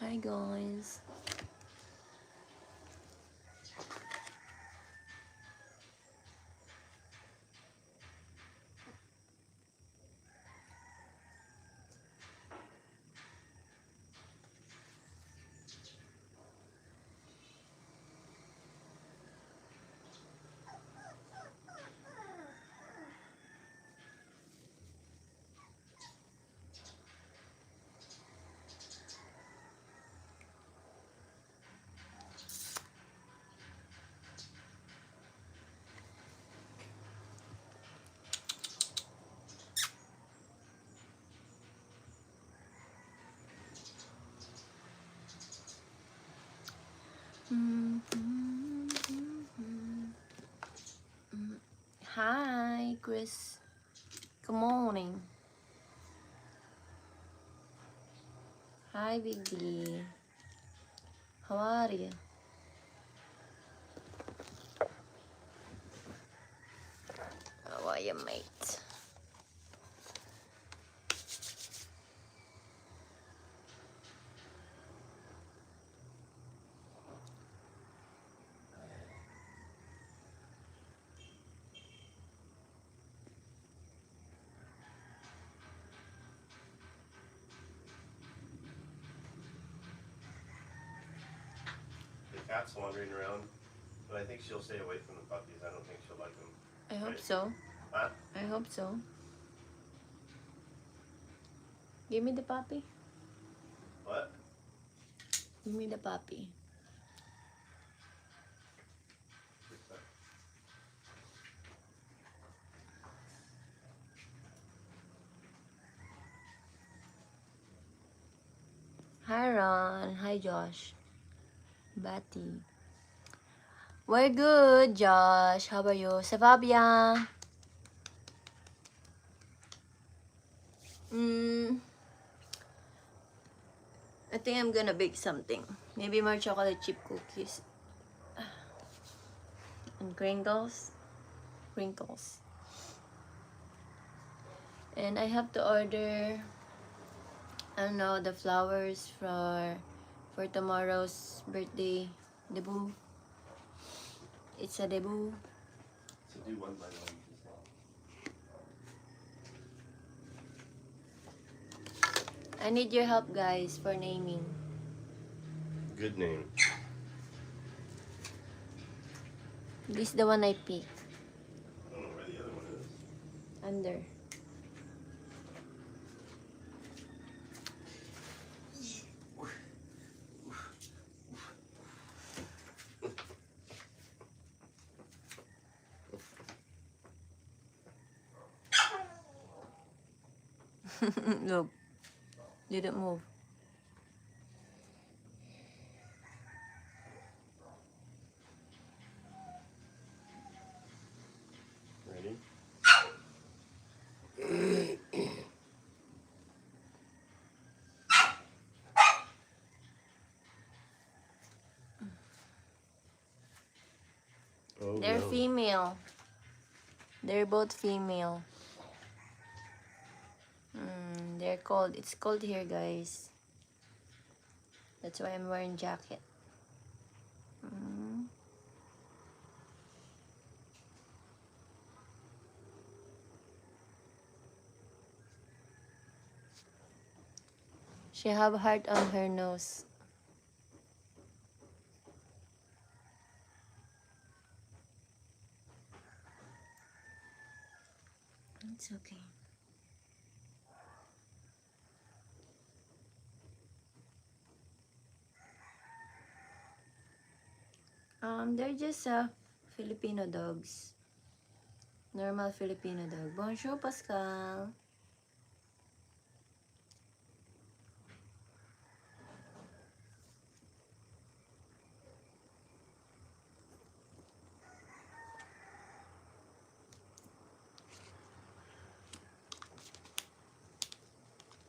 Hi guys. Hi, Chris. Good morning. Hi, Big D. How are you? How are you, mate? The cat's wandering around, but I think she'll stay away from the puppies. I don't think she'll like them. I hope Right? so. Huh? I hope so. Give me the puppy. What? Give me the puppy. Hi, Ron. Hi, Josh. Batty. We're good, Josh. How are you? Ça va bien? I think I'm gonna bake something. Maybe more chocolate chip cookies. And crinkles. Crinkles. And I have to order, I don't know, the flowers for tomorrow's birthday debut. It's a debut. So do one by one. I need your help, guys, for naming. Good name. This is the one I picked. I don't know where the other one is. Under. Look. Didn't move. Ready? Oh, They're no. female. They're both female. They're cold. It's cold here, guys. That's why I'm wearing jacket. She have heart on her nose. It's okay. They're just Filipino dogs. Normal Filipino dog. Bonjour, Pascal.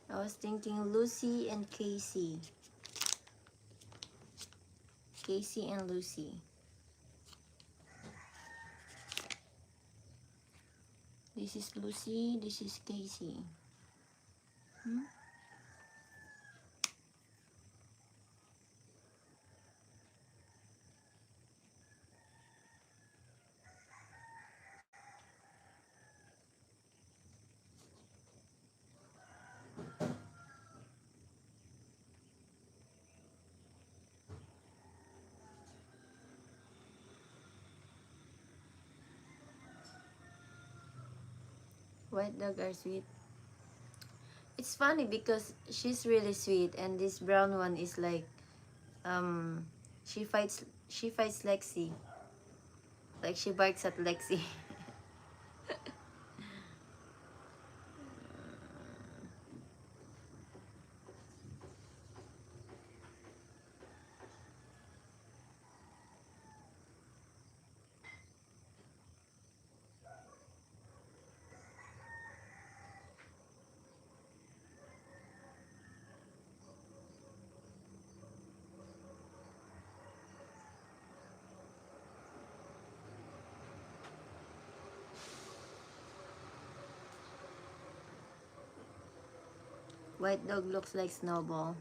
I was thinking Lucy and Casey. Casey and Lucy. This is Lucy, this is Casey. White dog are sweet. It's funny because she's really sweet, and this brown one is like, um, she fights Lexi. Like she barks at Lexi. White dog looks like Snowball.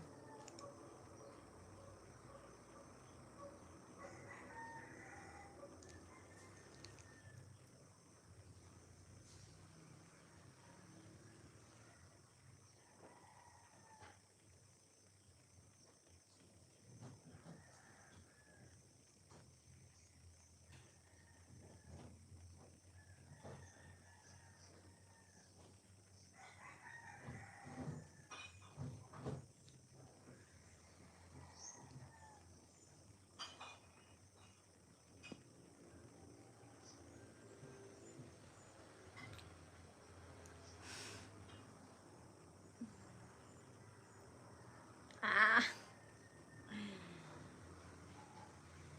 Ah,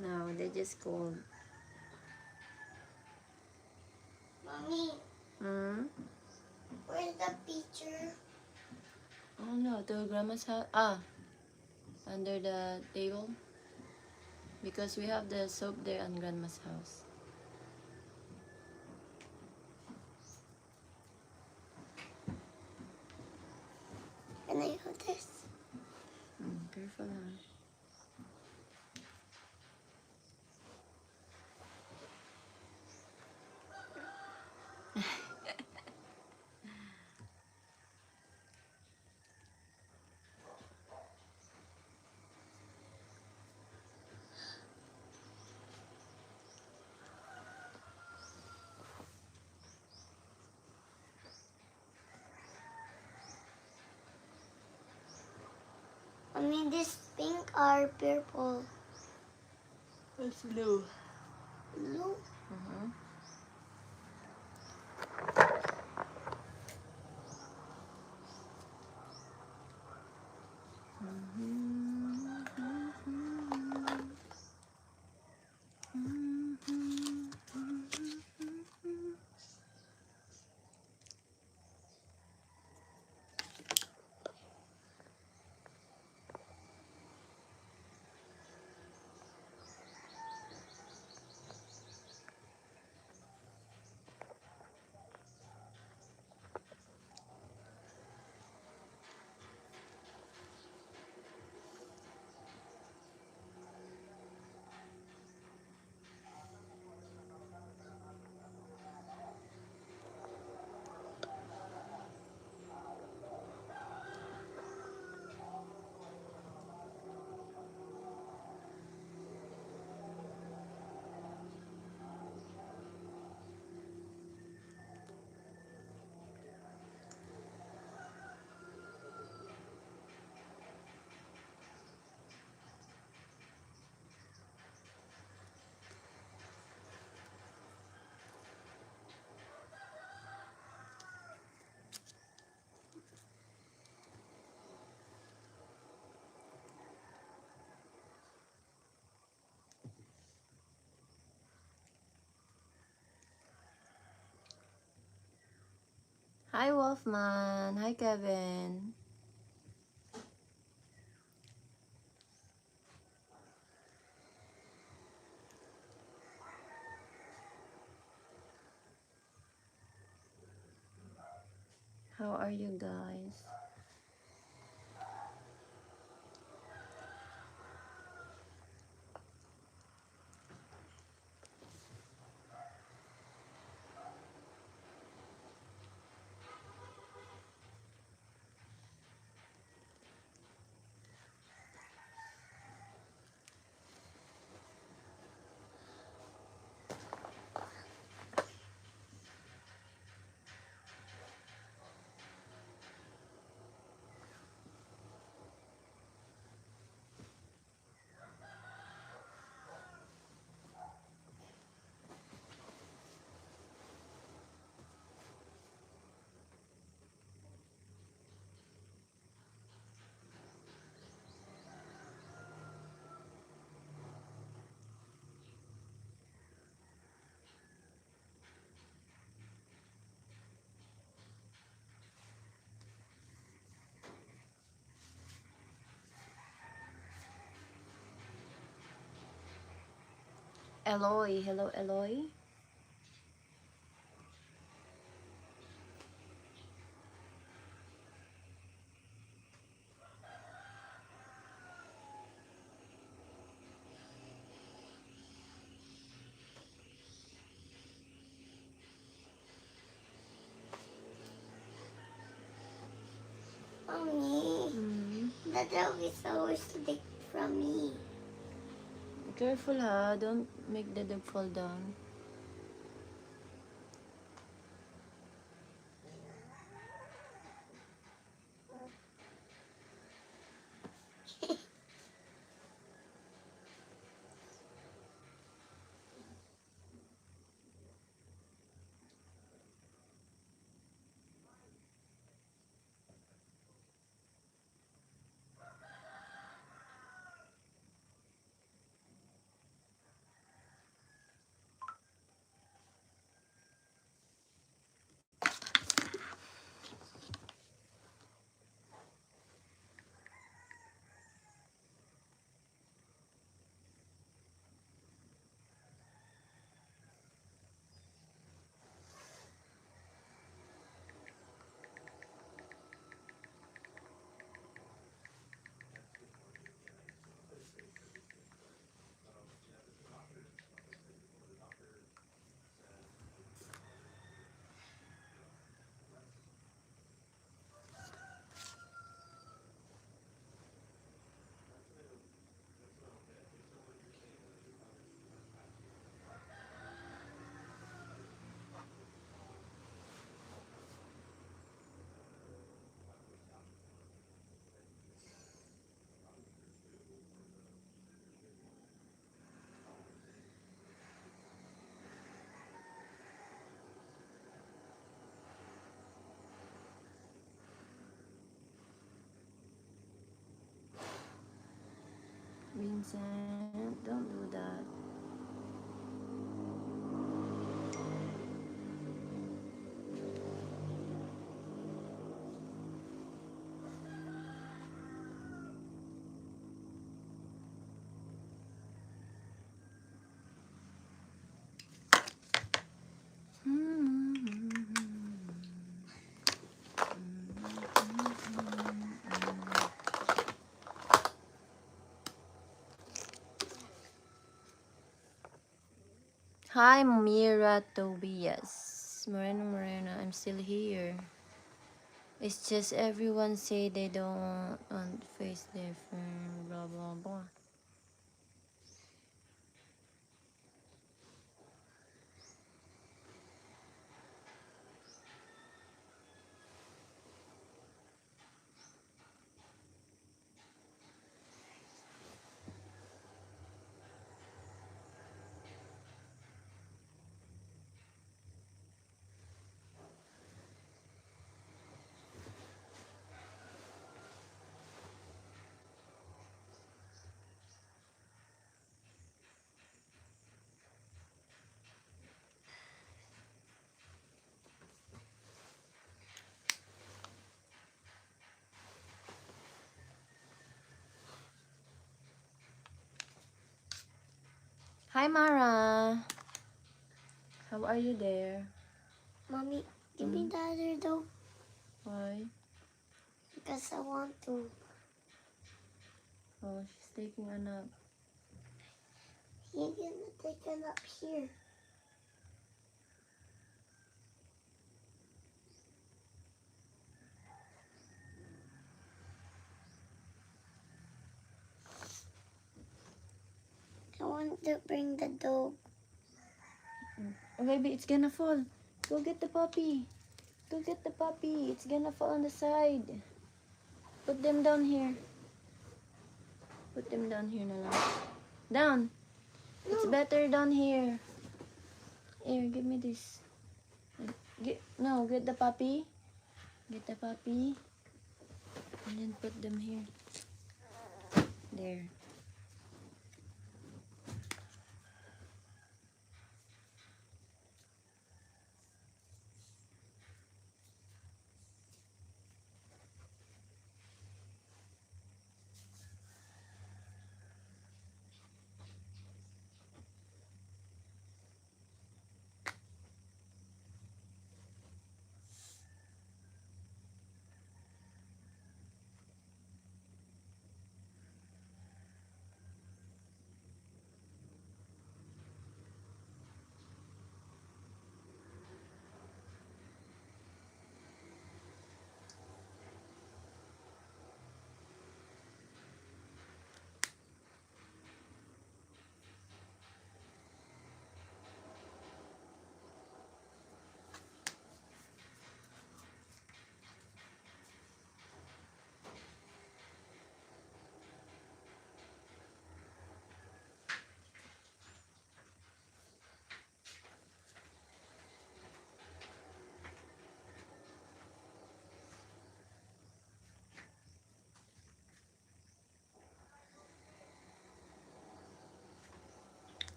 no, they're just cold. Mommy, Hmm? where's the picture? Oh no, to grandma's house. Ah, under the table. Because we have the soap there on grandma's house. Can I hold this? Careful, huh? Mommy, this pink or purple? It's blue. Blue? Uh-huh. Hi, Wolfman. Hi, Kevin. How are you guys? Eloy. Hello, Eloy. Mommy, the dog is always lick from me. Careful ha, don't make the dog fall down. Vincent, don't do that. Hi, Mira Tobias. Morena, I'm still here. It's just everyone say they don't want face their friend, blah blah blah. Hi, Mara. How are you there? Mommy, give me the other dog Why? because I want to. Oh, she's taking a nap. He's gonna take it up here. I want to bring the dog. Oh, baby, it's gonna fall. Go get the puppy. Go get the puppy. It's gonna fall on the side. Put them down here. Put them down here na lang. Down. It's better down here. Here, give me this. Get the puppy. Get the puppy. And then put them here. There.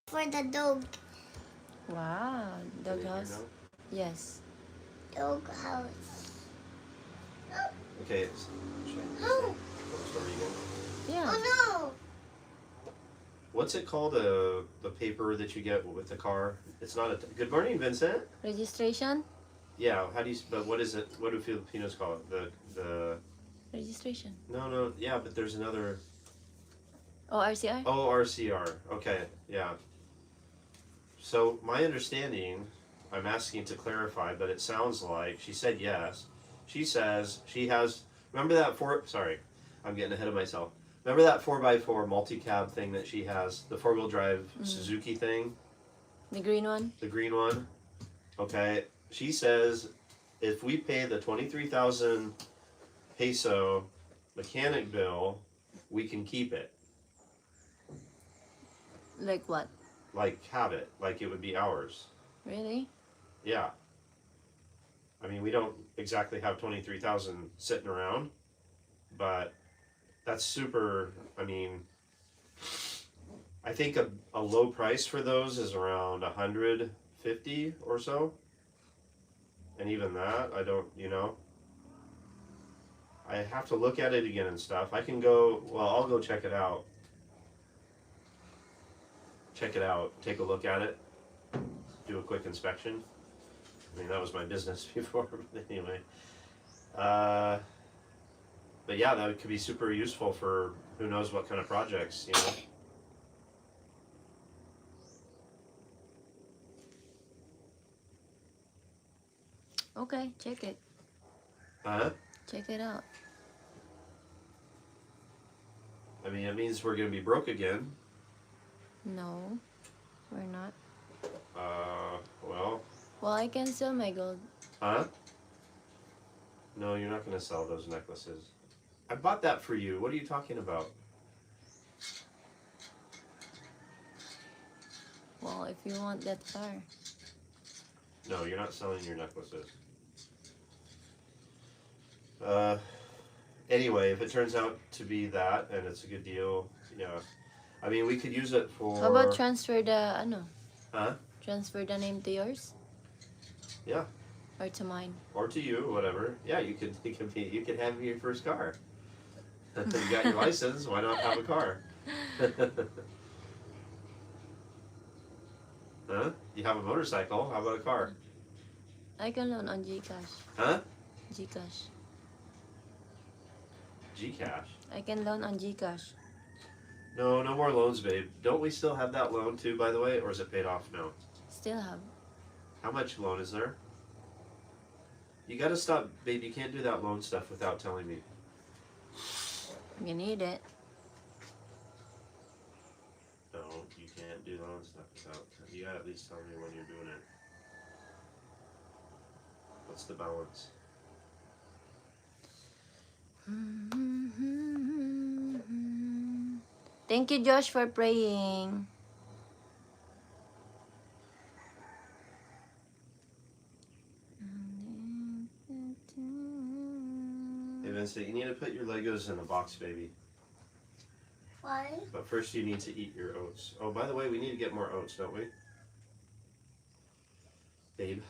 For the dog. Wow, dog Can you hear house. now? Yes. Dog house. Okay. Oh, Sorry again. Yeah. oh What's it called? The paper that you get with the car? It's not a. Good morning, Vincent. Registration. Yeah. How do you? But what is it? What do Filipinos call it? The. Registration. No. Yeah, but there's another. Oh, RCR. Oh, RCR. Okay. Yeah. So my understanding, I'm asking to clarify, but it sounds like she said yes. She says she has. Remember that four? Sorry, I'm getting ahead of myself. Remember that 4x4 multi-cab thing that she has, the four-wheel drive Suzuki thing, The green one. the green one. Okay, she says if we pay the 23,000 peso mechanic bill, we can keep it. Like what? Like have it, like it would be ours. Really? Yeah. I mean, we don't exactly have 23,000 sitting around, but that's super. I mean, I think a low price for those is around 150 or so, and even that, I don't. I have to look at it again and stuff. I can go. Well, I'll go check it out. Check it out. Take a look at it. Do a quick inspection. I mean, that was my business before, but anyway. But yeah, that could be super useful for who knows what kind of projects, Okay, check it. Huh? Check it out. I mean, it means we're gonna be broke again. No, we're not. Well, Well, I can sell my gold. huh? No, you're not gonna sell those necklaces. I bought that for you. What are you talking about? Well, if you want that car. No, you're not selling your necklaces. Anyway, if it turns out to be that and it's a good deal, yeah. I mean, we could use it for. How about transfer the ano? Huh? Transfer the name to yours? Yeah. Or to mine? Or to you, whatever. Yeah, you could have your first car. You got your license. Why not have a car? Huh? You have a motorcycle. How about a car? I can loan on Gcash. Huh? Gcash. Gcash. I can loan on Gcash. No more loans, babe. Don't we still have that loan too, by the way, or is it paid off now? Still have. How much loan is there? You gotta stop, babe. You can't do that loan stuff without telling me. You need it. No, you can't do loan stuff without. You gotta at least tell me when you're doing it. What's the balance? Thank you, Josh, for praying. Hey, Vincent, you need to put your Legos in a box, baby. Why? But first, you need to eat your oats. Oh, by the way, we need to get more oats, don't we? Babe.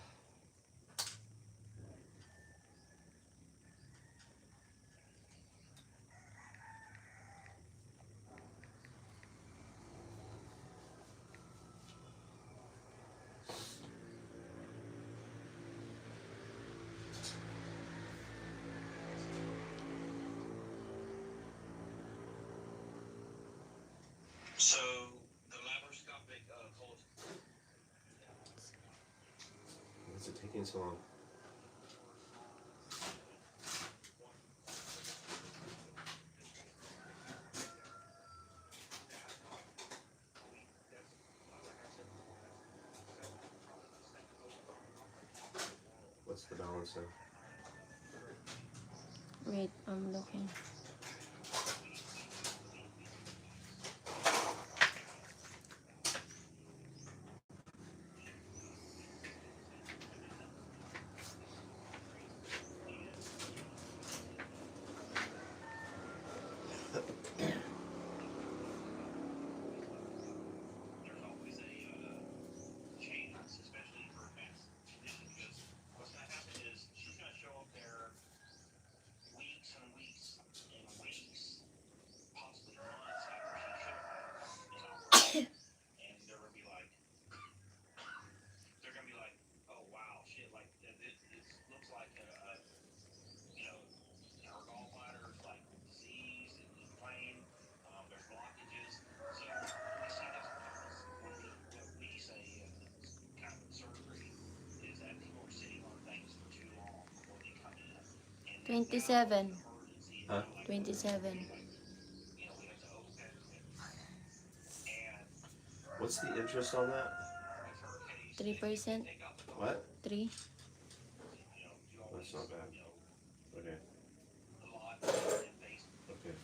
So the laparoscopic cold. What's it taking so long? What's the balance now? Wait, I'm looking. 27. Huh? 27. What's the interest on that? 3%. What? 3. That's not bad. Okay. Okay.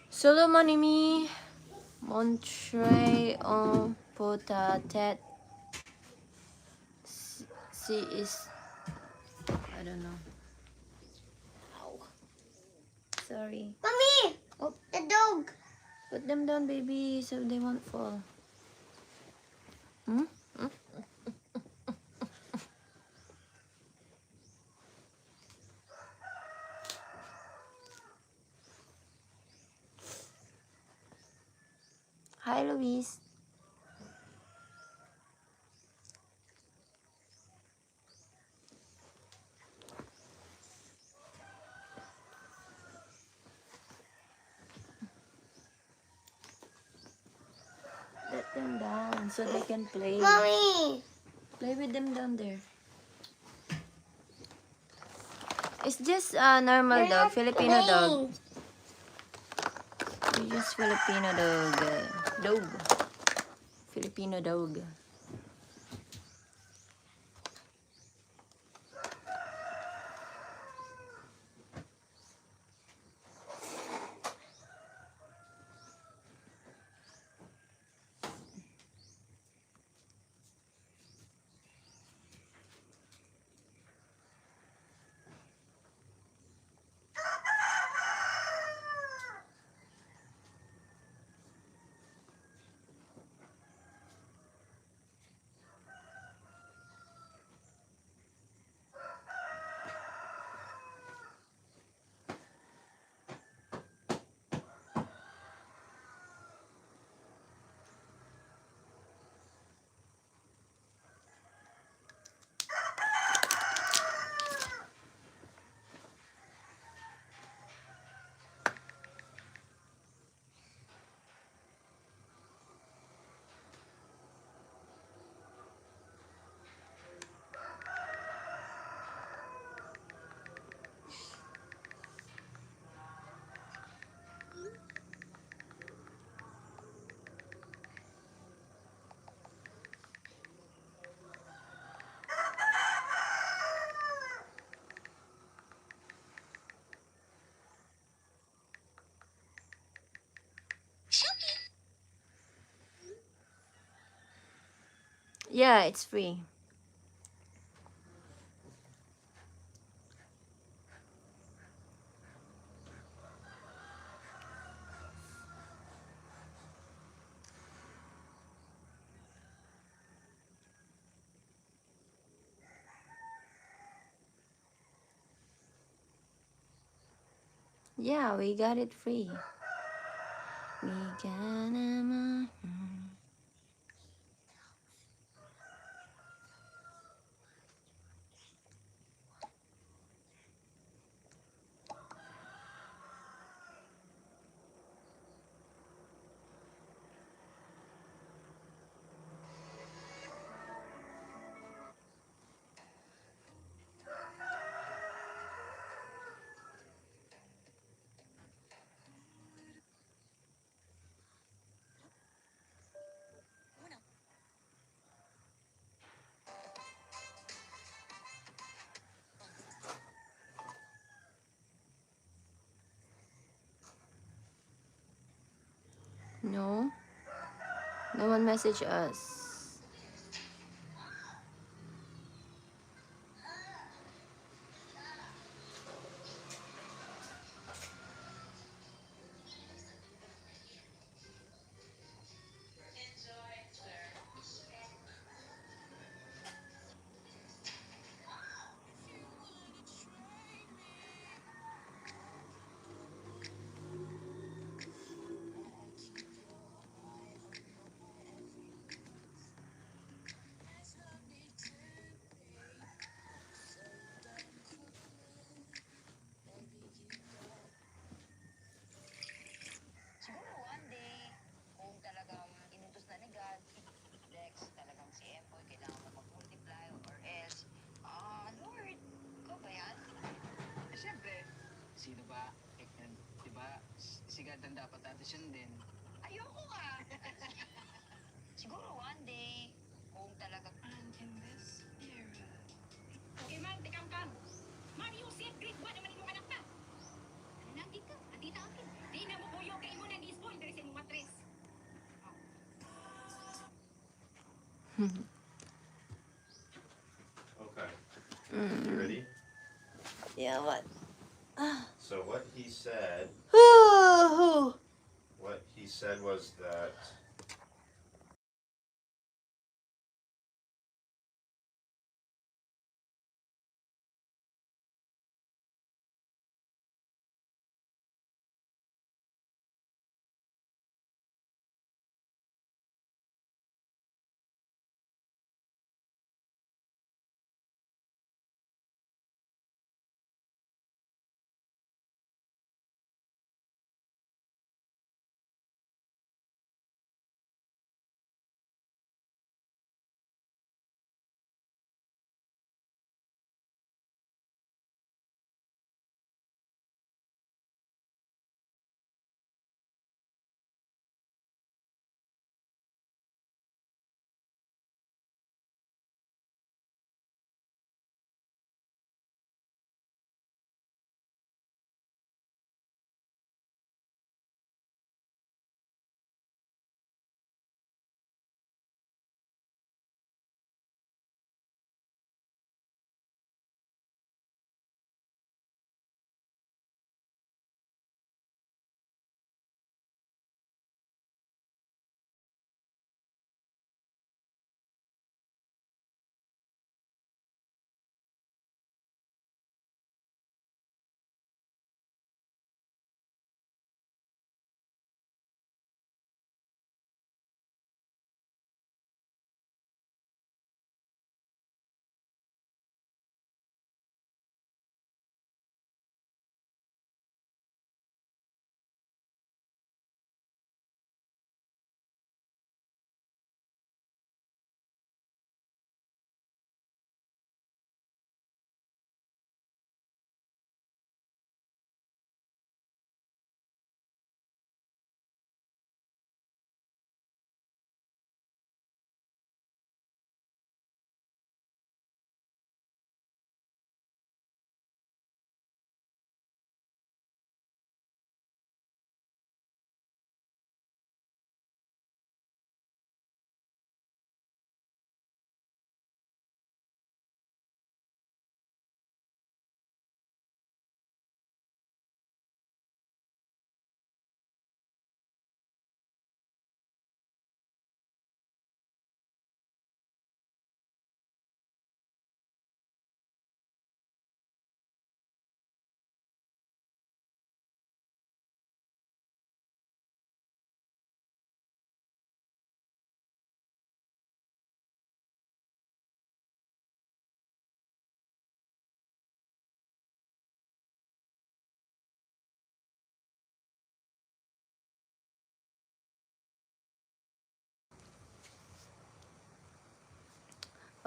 Solo monimi. Montre en potatet. Si is. I don't know. Ow. Sorry. Mommy! Oh. The dog! Put them down, baby, so they won't fall. Hmm? Hi, Louise. Let them down so they can play. Mommy! Play with them down there. It's just a normal They're dog, not Filipino dog. playing. It's just Filipino dog. Dog. Filipino dog. Yeah, it's free. Yeah, we got it free. We got it. No, no one message us. sino ba? Diba, si God ang dapat natin sundin. Ayoko ah. Siguro one day, kung talaga... And in this era, Okay man, tikang kang. Mami Joseph, grade 1 naman yung anak na. Ano na, di ka? Atita akin. Di na mo kuyo kay mo nang di-spoil dari sa imong matres. Okay. You ready? Yeah, what? So what he said was that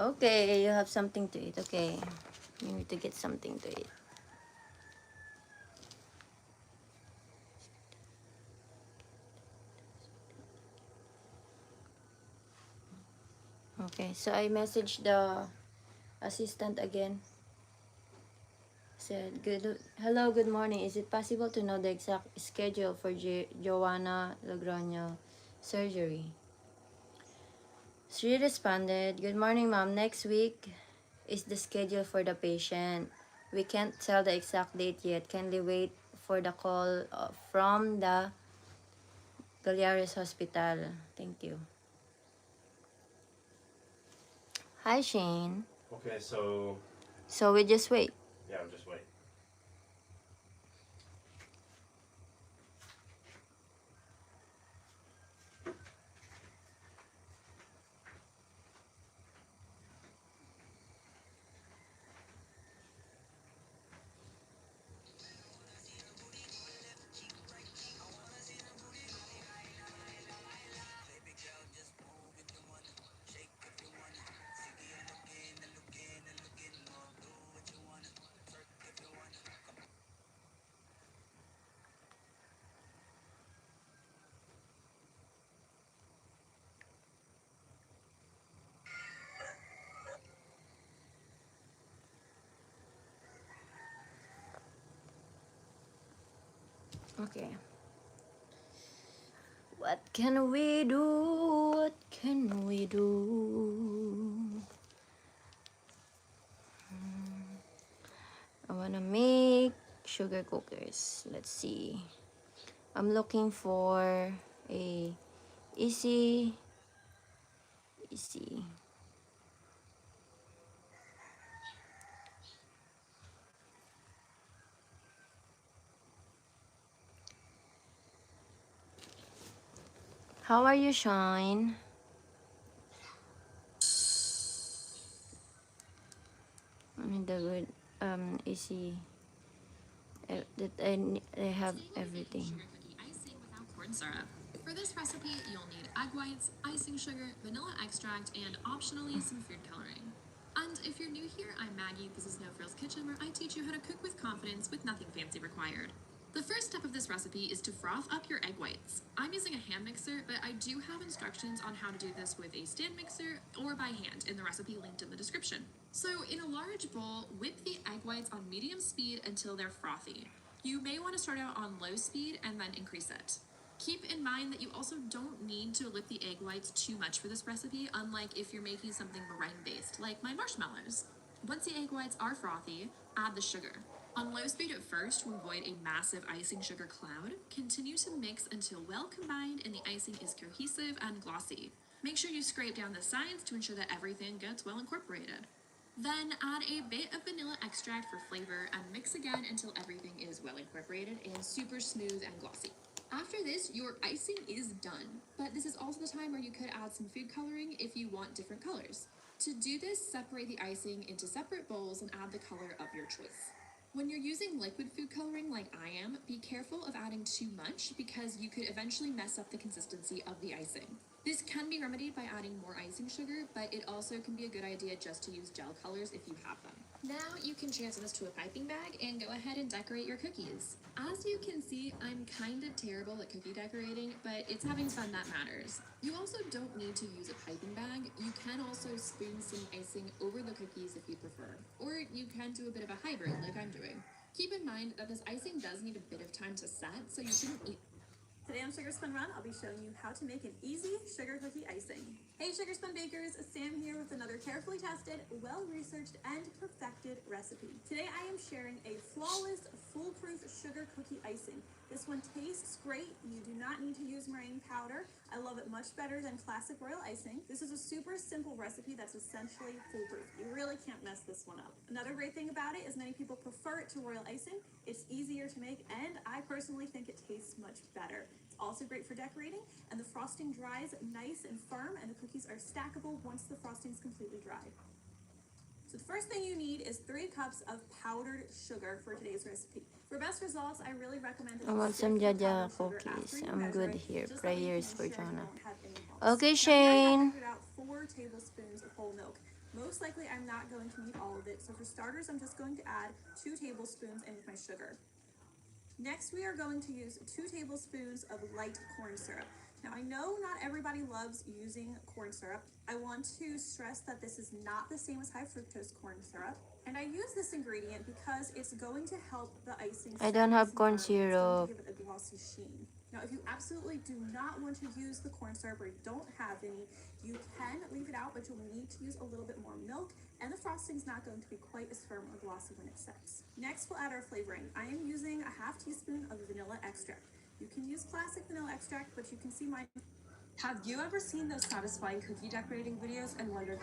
Okay, you have something to eat. Okay, you need to get something to eat. Okay, so I messaged the assistant again. Said, hello, good morning. Is it possible to know the exact schedule for Joanna Logroño surgery? She responded, good morning, ma'am. Next week is the schedule for the patient. We can't tell the exact date yet. Kindly wait for the call from the Galliares Hospital. Thank you. Hi, Shane. okay. So So we just wait. yeah, just wait. Okay. What can we do? What can we do? I wanna make sugar cookies. Let's see. I'm looking for a easy. How are you, Shine? I mean the good easy. That I have everything. Sugar cookie icing without corn syrup. For this recipe, you'll need egg whites, icing sugar, vanilla extract, and optionally some food coloring. And if you're new here, I'm Maggie. This is No Frills Kitchen, where I teach you how to cook with confidence with nothing fancy required. The first step of this recipe is to froth up your egg whites. I'm using a hand mixer, but I do have instructions on how to do this with a stand mixer or by hand in the recipe linked in the description. So in a large bowl, whip the egg whites on medium speed until they're frothy. You may want to start out on low speed and then increase it. Keep in mind that you also don't need to whip the egg whites too much for this recipe, unlike if you're making something meringue-based, like my marshmallows. Once the egg whites are frothy, add the sugar. On low speed at first to avoid a massive icing sugar cloud, continue to mix until well combined and the icing is cohesive and glossy. Make sure you scrape down the sides to ensure that everything gets well incorporated. Then add a bit of vanilla extract for flavor and mix again until everything is well incorporated and super smooth and glossy. After this, your icing is done, but this is also the time where you could add some food coloring if you want different colors. To do this, separate the icing into separate bowls and add the color of your choice. When you're using liquid food coloring like I am, be careful of adding too much because you could eventually mess up the consistency of the icing. This can be remedied by adding more icing sugar, but it also can be a good idea just to use gel colors if you have them. Now you can transfer this to a piping bag and go ahead and decorate your cookies. As you can see, I'm kind of terrible at cookie decorating, but it's having fun that matters. You also don't need to use a piping bag. You can also spoon some icing over the cookies if you prefer, or you can do a bit of a hybrid like I'm doing. Keep in mind that this icing does need a bit of time to set, so you shouldn't eat. Today on Sugar Spun Run, I'll be showing you how to make an easy sugar cookie icing. Hey Sugar Spun Bakers, Sam here with another carefully tested, well-researched, and perfected recipe. Today I am sharing a flawless, foolproof sugar cookie icing. This one tastes great. You do not need to use meringue powder. I love it much better than classic royal icing. This is a super simple recipe that's essentially foolproof. You really can't mess this one up. Another great thing about it is many people prefer it to royal icing. It's easier to make, and I personally think it tastes much better. It's also great for decorating, and the frosting dries nice and firm, and the cookies are stackable once the frosting is completely dry. So the first thing you need is 3 cups of powdered sugar for today's recipe. For best results, I really recommend that I you want sift some the Jhaja powdered sugar after cookies. you I'm measure good it, here. just that way you Prayers can for ensure you Jonah. don't have any lumps. Okay, Now here I Shane. have measured out 4 tablespoons of whole milk. Most likely I'm not going to need all of it, so for starters I'm just going to add 2 tablespoons in with my sugar. Next, we are going to use 2 tablespoons of light corn syrup. Now, I know not everybody loves using corn syrup. I want to stress that this is not the same as high fructose corn syrup. And I use this ingredient because it's going to help the icing I set don't nice have and corn firm. It's going syrup. to give it a glossy sheen. Now, if you absolutely do not want to use the corn syrup or you don't have any, you can leave it out, but you'll need to use a little bit more milk, and the frosting's not going to be quite as firm or glossy when it sets. Next, we'll add our flavoring. I am using a half teaspoon of vanilla extract. You can use classic vanilla extract, but you can see mine. Have you ever seen those satisfying cookie decorating videos and wondered,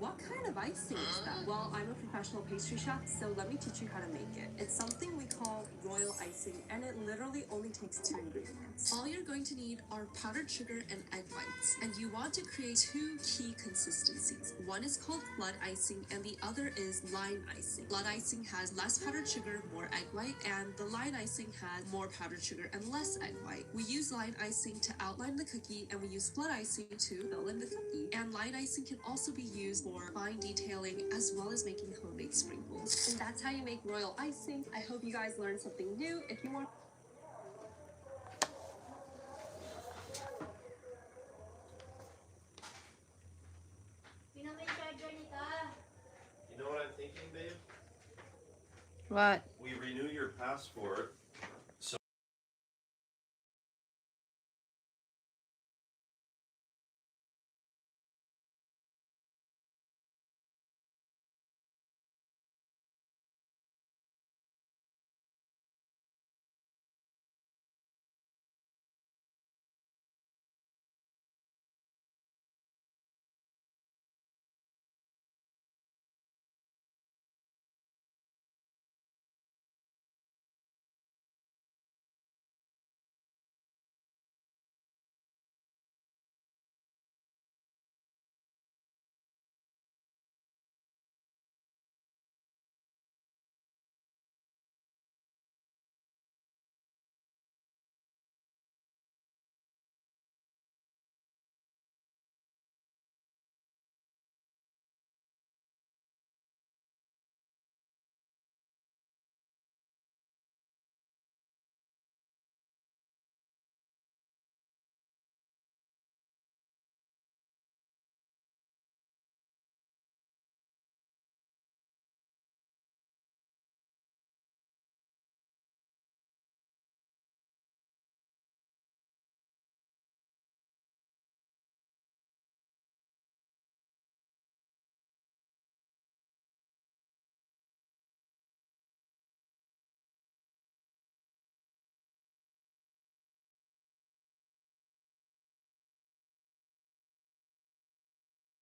what kind of icing is that? Well, I'm a professional pastry chef, so let me teach you how to make it. It's something we call royal icing, and it literally only takes 2 ingredients. All you're going to need are powdered sugar and egg whites, and you want to create 2 key consistencies. One is called blood icing, and the other is line icing. Blood icing has less powdered sugar, more egg white, and the line icing has more powdered sugar and less egg white. We use line icing to outline the cookie, and we use blood icing to fill in the cookie. And line icing can also be used for fine detailing as well as making homemade sprinkles. And that's how you make royal icing. I hope you guys learned something new. If you want You know what I'm thinking, babe? What? We renew your passport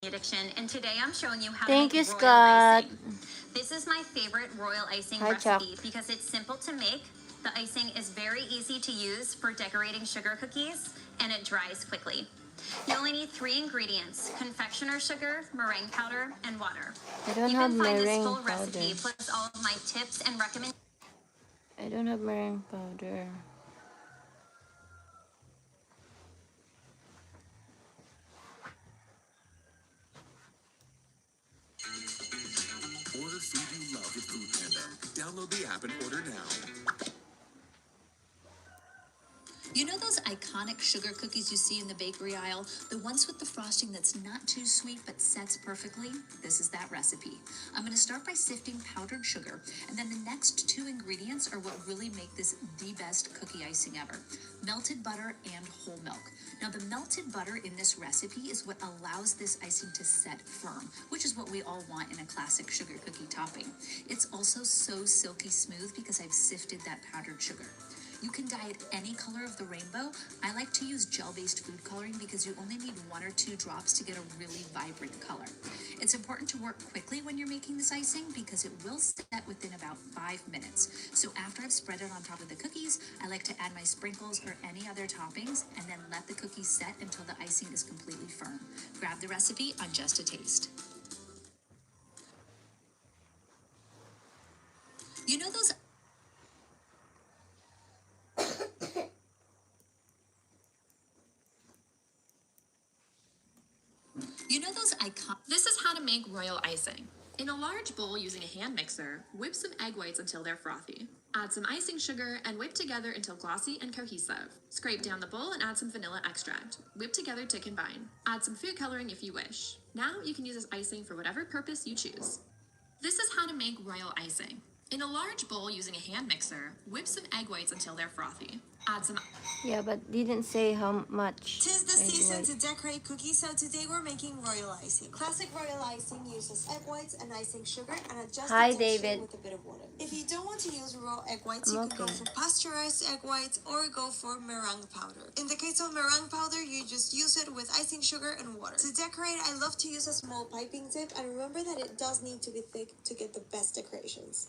addiction, and today I'm showing you how Thank to you, make royal Scott. icing. This is my favorite royal icing Hi, Chuck. recipe because it's simple to make. The icing is very easy to use for decorating sugar cookies, and it dries quickly. You only need 3 ingredients: confectioner sugar, meringue powder, and water. I don't You have can find this meringue full recipe powder. plus all of my tips and recommendations. I don't have meringue powder. Order food you love with Food Panda. Download the app and order now. You know those iconic sugar cookies you see in the bakery aisle? The ones with the frosting that's not too sweet but sets perfectly? This is that recipe. I'm going to start by sifting powdered sugar, and then the next 2 ingredients are what really make this the best cookie icing ever: melted butter and whole milk. Now, the melted butter in this recipe is what allows this icing to set firm, which is what we all want in a classic sugar cookie topping. It's also so silky smooth because I've sifted that powdered sugar. You can dye it any color of the rainbow. I like to use gel-based food coloring because you only need 1 or 2 drops to get a really vibrant color. It's important to work quickly when you're making this icing because it will set within about 5 minutes. So after I've spread it on top of the cookies, I like to add my sprinkles or any other toppings and then let the cookies set until the icing is completely firm. Grab the recipe on Just a Taste. You know those This is how to make royal icing. In a large bowl using a hand mixer, whip some egg whites until they're frothy. Add some icing sugar and whip together until glossy and cohesive. Scrape down the bowl and add some vanilla extract. Whip together to combine. Add some food coloring if you wish. Now you can use this icing for whatever purpose you choose. This is how to make royal icing. In a large bowl using a hand mixer, whip some egg whites until they're frothy. Add some Yeah, but didn't say how much. Tis the egg season white. to decorate cookies, so today we're making royal icing. Classic royal icing uses egg whites and icing sugar and adjust Hi, the texture David. with a bit of water. If you don't want to use raw egg whites, I'm you can go okay. for pasteurized egg whites or go for meringue powder. In the case of meringue powder, you just use it with icing sugar and water. To decorate, I love to use a small piping tip, and remember that it does need to be thick to get the best decorations.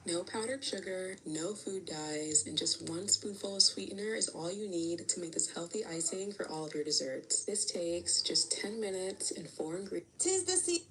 No powdered sugar, no food dyes, and just 1 spoonful of sweetener is all you need to make this healthy icing for all of your desserts. This takes just 10 minutes and 4 ingredients. Tis the season.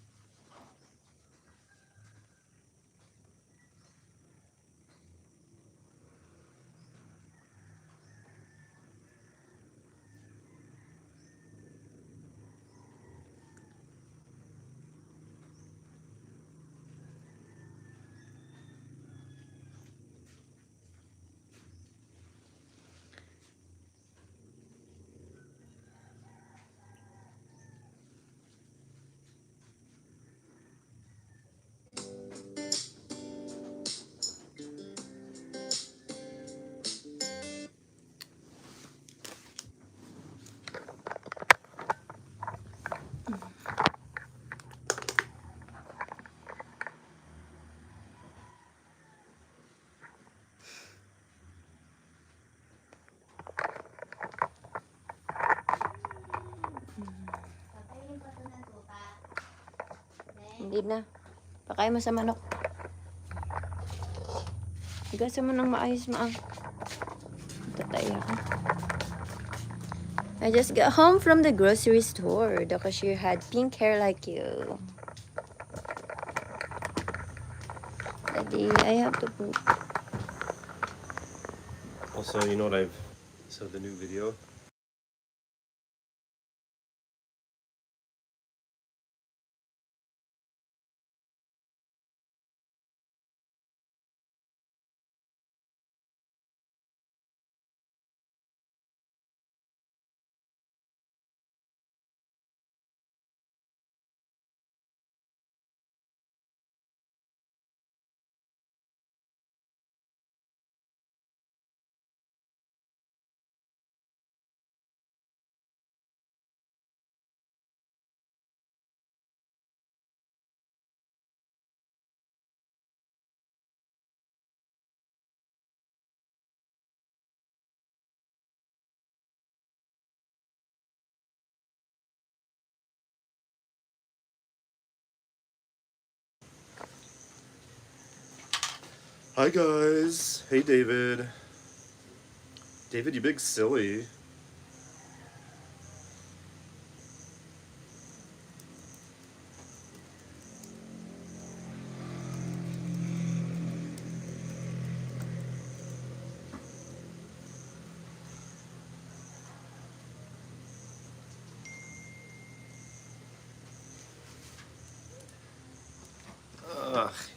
Hindi na. Pakain mo sa manok. Higasan mo ng maayos, maang. Tatay ako. I just got home from the grocery store. The cashier had pink hair like you. Daddy, I have to poop. Also, you know what so the new video Hi guys. Hey David. David, you big silly.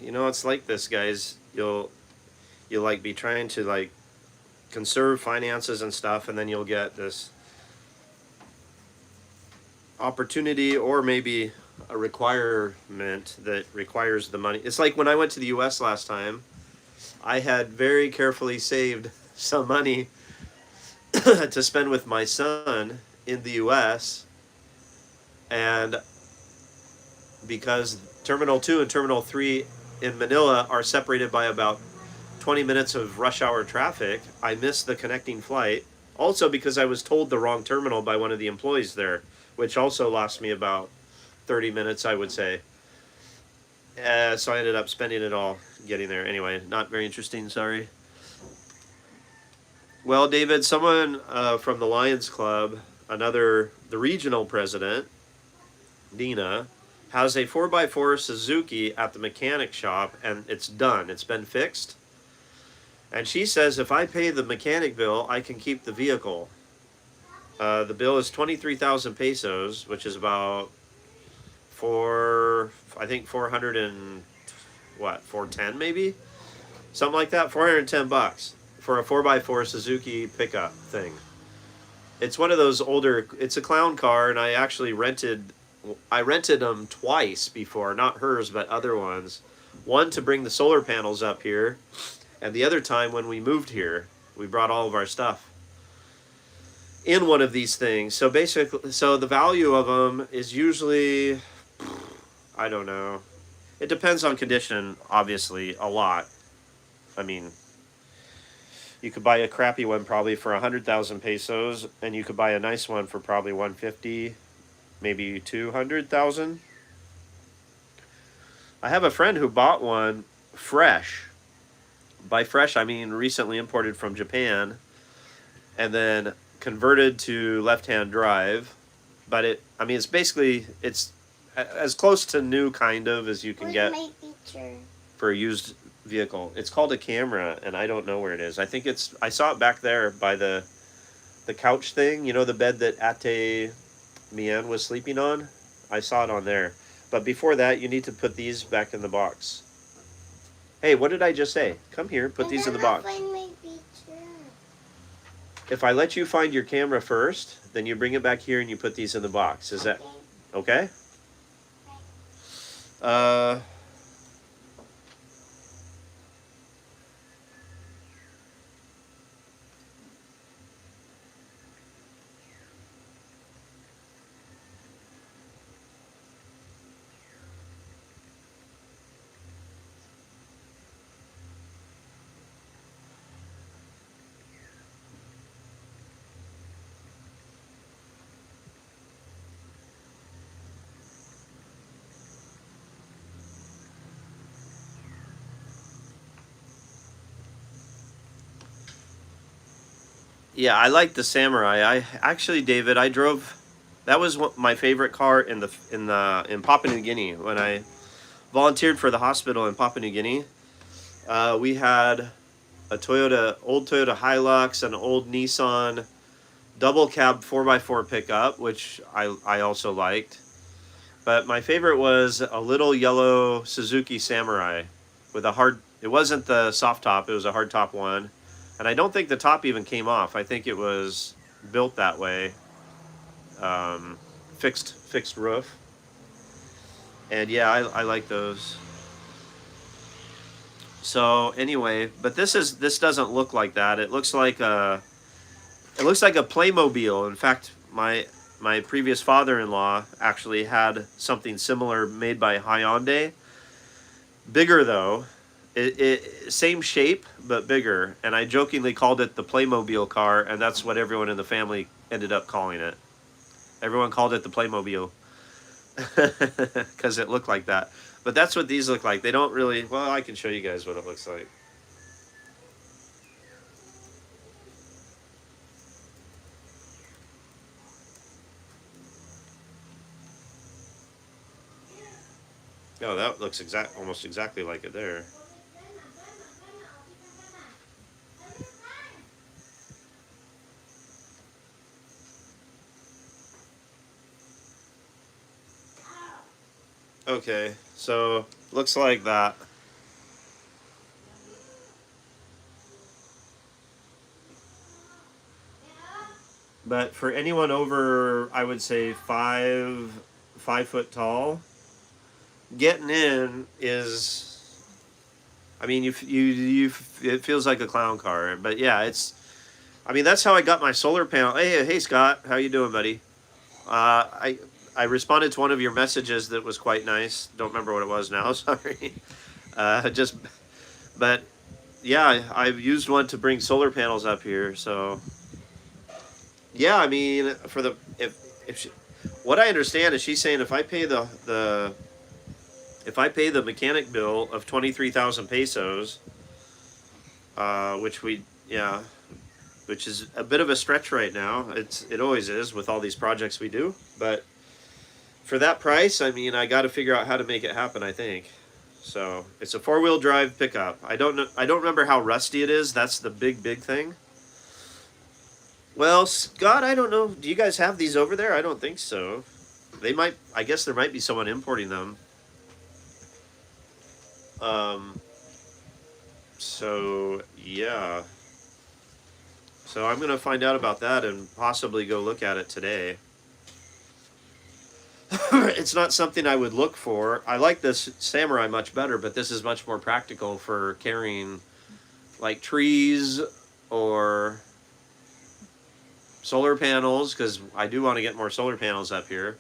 You know, it's like this, guys. You'll like be trying to like conserve finances and stuff, and then you'll get this opportunity or maybe a requirement that requires the money. It's like when I went to the US last time, I had very carefully saved some money to spend with my son in the US, and because Terminal 2 and Terminal 3 in Manila are separated by about 20 minutes of rush hour traffic, I missed the connecting flight. Also because I was told the wrong terminal by one of the employees there, which also lost me about 30 minutes, I would say. So I ended up spending it all getting there. Anyway, not very interesting, sorry. Well, David, someone from the Lions Club, the regional president, Nina, has a 4x4 Suzuki at the mechanic shop, and it's done. It's been fixed. And she says if I pay the mechanic bill, I can keep the vehicle. The bill is 23,000 pesos, which is about 400 and what, 410 maybe? Something like that, 410 bucks for a 4x4 Suzuki pickup thing. It's one of those older, it's a clown car, and I actually rented them twice before, not hers, but other ones. One to bring the solar panels up here, and the other time when we moved here, we brought all of our stuff in one of these things. So basically, so the value of them is usually, I don't know. It depends on condition, obviously, a lot. I mean, you could buy a crappy one probably for 100,000 pesos, and you could buy a nice one for probably 150, maybe 200,000. I have a friend who bought one fresh. By fresh, I mean recently imported from Japan, and then converted to left-hand drive. But it's basically, it's as close to new kind of as you can get for a used vehicle. It's called a Camera, and I don't know where it is. I think I saw it back there by the couch thing, you know, the bed that Ate Mian was sleeping on. I saw it on there. But before that, you need to put these back in the box. Hey, what did I just say? Come here, put these in the box. If I let you find your camera first, then you bring it back here and you put these in the box. Is that okay? Yeah, I like the Samurai. David, I drove. That was my favorite car in Papua New Guinea when I volunteered for the hospital in Papua New Guinea. We had a old Toyota Hilux, and an old Nissan double cab 4x4 pickup, which I also liked. But my favorite was a little yellow Suzuki Samurai with it wasn't the soft top, it was a hard top one. And I don't think the top even came off. I think it was built that way. Fixed roof. And yeah, I like those. So anyway, but this doesn't look like that. It looks like a Playmobil. In fact, my previous father-in-law actually had something similar made by Hyundai. Bigger though. Same shape but bigger, and I jokingly called it the Playmobil car, and that's what everyone in the family ended up calling it. Everyone called it the Playmobil because it looked like that. But that's what these look like. They don't really. Well, I can show you guys what it looks like. Oh, that looks almost exactly like it there. Okay, so looks like that. But for anyone over, I would say 5 foot tall, getting in is, I mean, it feels like a clown car. But yeah, it's, I mean, that's how I got my solar panel. Hey, Scott, how you doing, buddy? I responded to one of your messages that was quite nice. Don't remember what it was now. Sorry. Just, but yeah, I've used one to bring solar panels up here. So yeah, I mean, for the if she, what I understand is she's saying if I pay the mechanic bill of 23,000 pesos, which which is a bit of a stretch right now. It always is with all these projects we do, but for that price, I mean, I got to figure out how to make it happen, I think. So it's a 4-wheel drive pickup. I don't know. I don't remember how rusty it is. That's the big thing. Well, Scott, I don't know. Do you guys have these over there? I don't think so. They might. I guess there might be someone importing them. So yeah. So I'm gonna find out about that and possibly go look at it today. It's not something I would look for. I like this Samurai much better, but this is much more practical for carrying like trees or solar panels, because I do want to get more solar panels up here.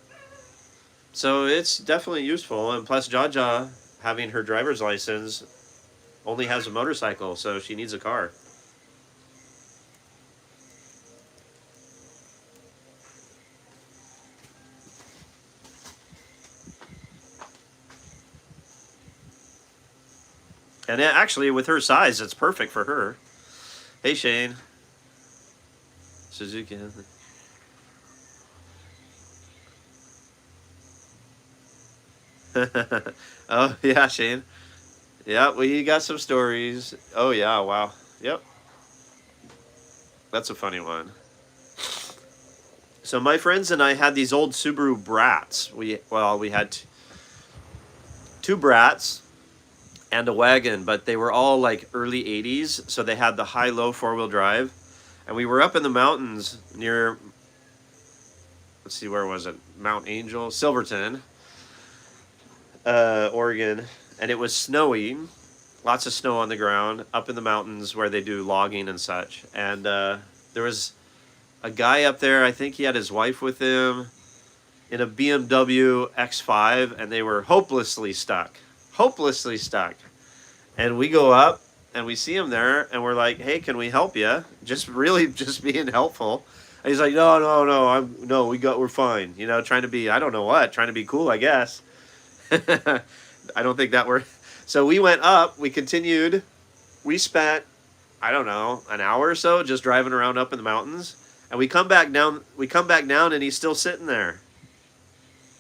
So it's definitely useful, and plus Jhaja, having her driver's license, only has a motorcycle, so she needs a car. And actually, with her size, it's perfect for her. Hey, Shane. Suzuki. Oh, yeah, Shane. Yeah, we got some stories. Oh, yeah, wow. Yep. That's a funny one. So my friends and I had these old Subaru Brats. We had two Brats and a wagon, but they were all like early 80s, so they had the high-low 4-wheel drive. And we were up in the mountains near, let's see, where was it? Mount Angel, Silverton, Oregon. And it was snowy, lots of snow on the ground, up in the mountains where they do logging and such. And there was a guy up there, I think he had his wife with him, in a BMW X5, and they were hopelessly stuck. And we go up and we see him there, and we're like, hey, can we help you? Just being helpful. And he's like, no, we're fine. You know, trying to be, I don't know what, trying to be cool, I guess. I don't think that worked. So we went up, we continued, we spent, I don't know, an hour or so just driving around up in the mountains, and we come back down and he's still sitting there.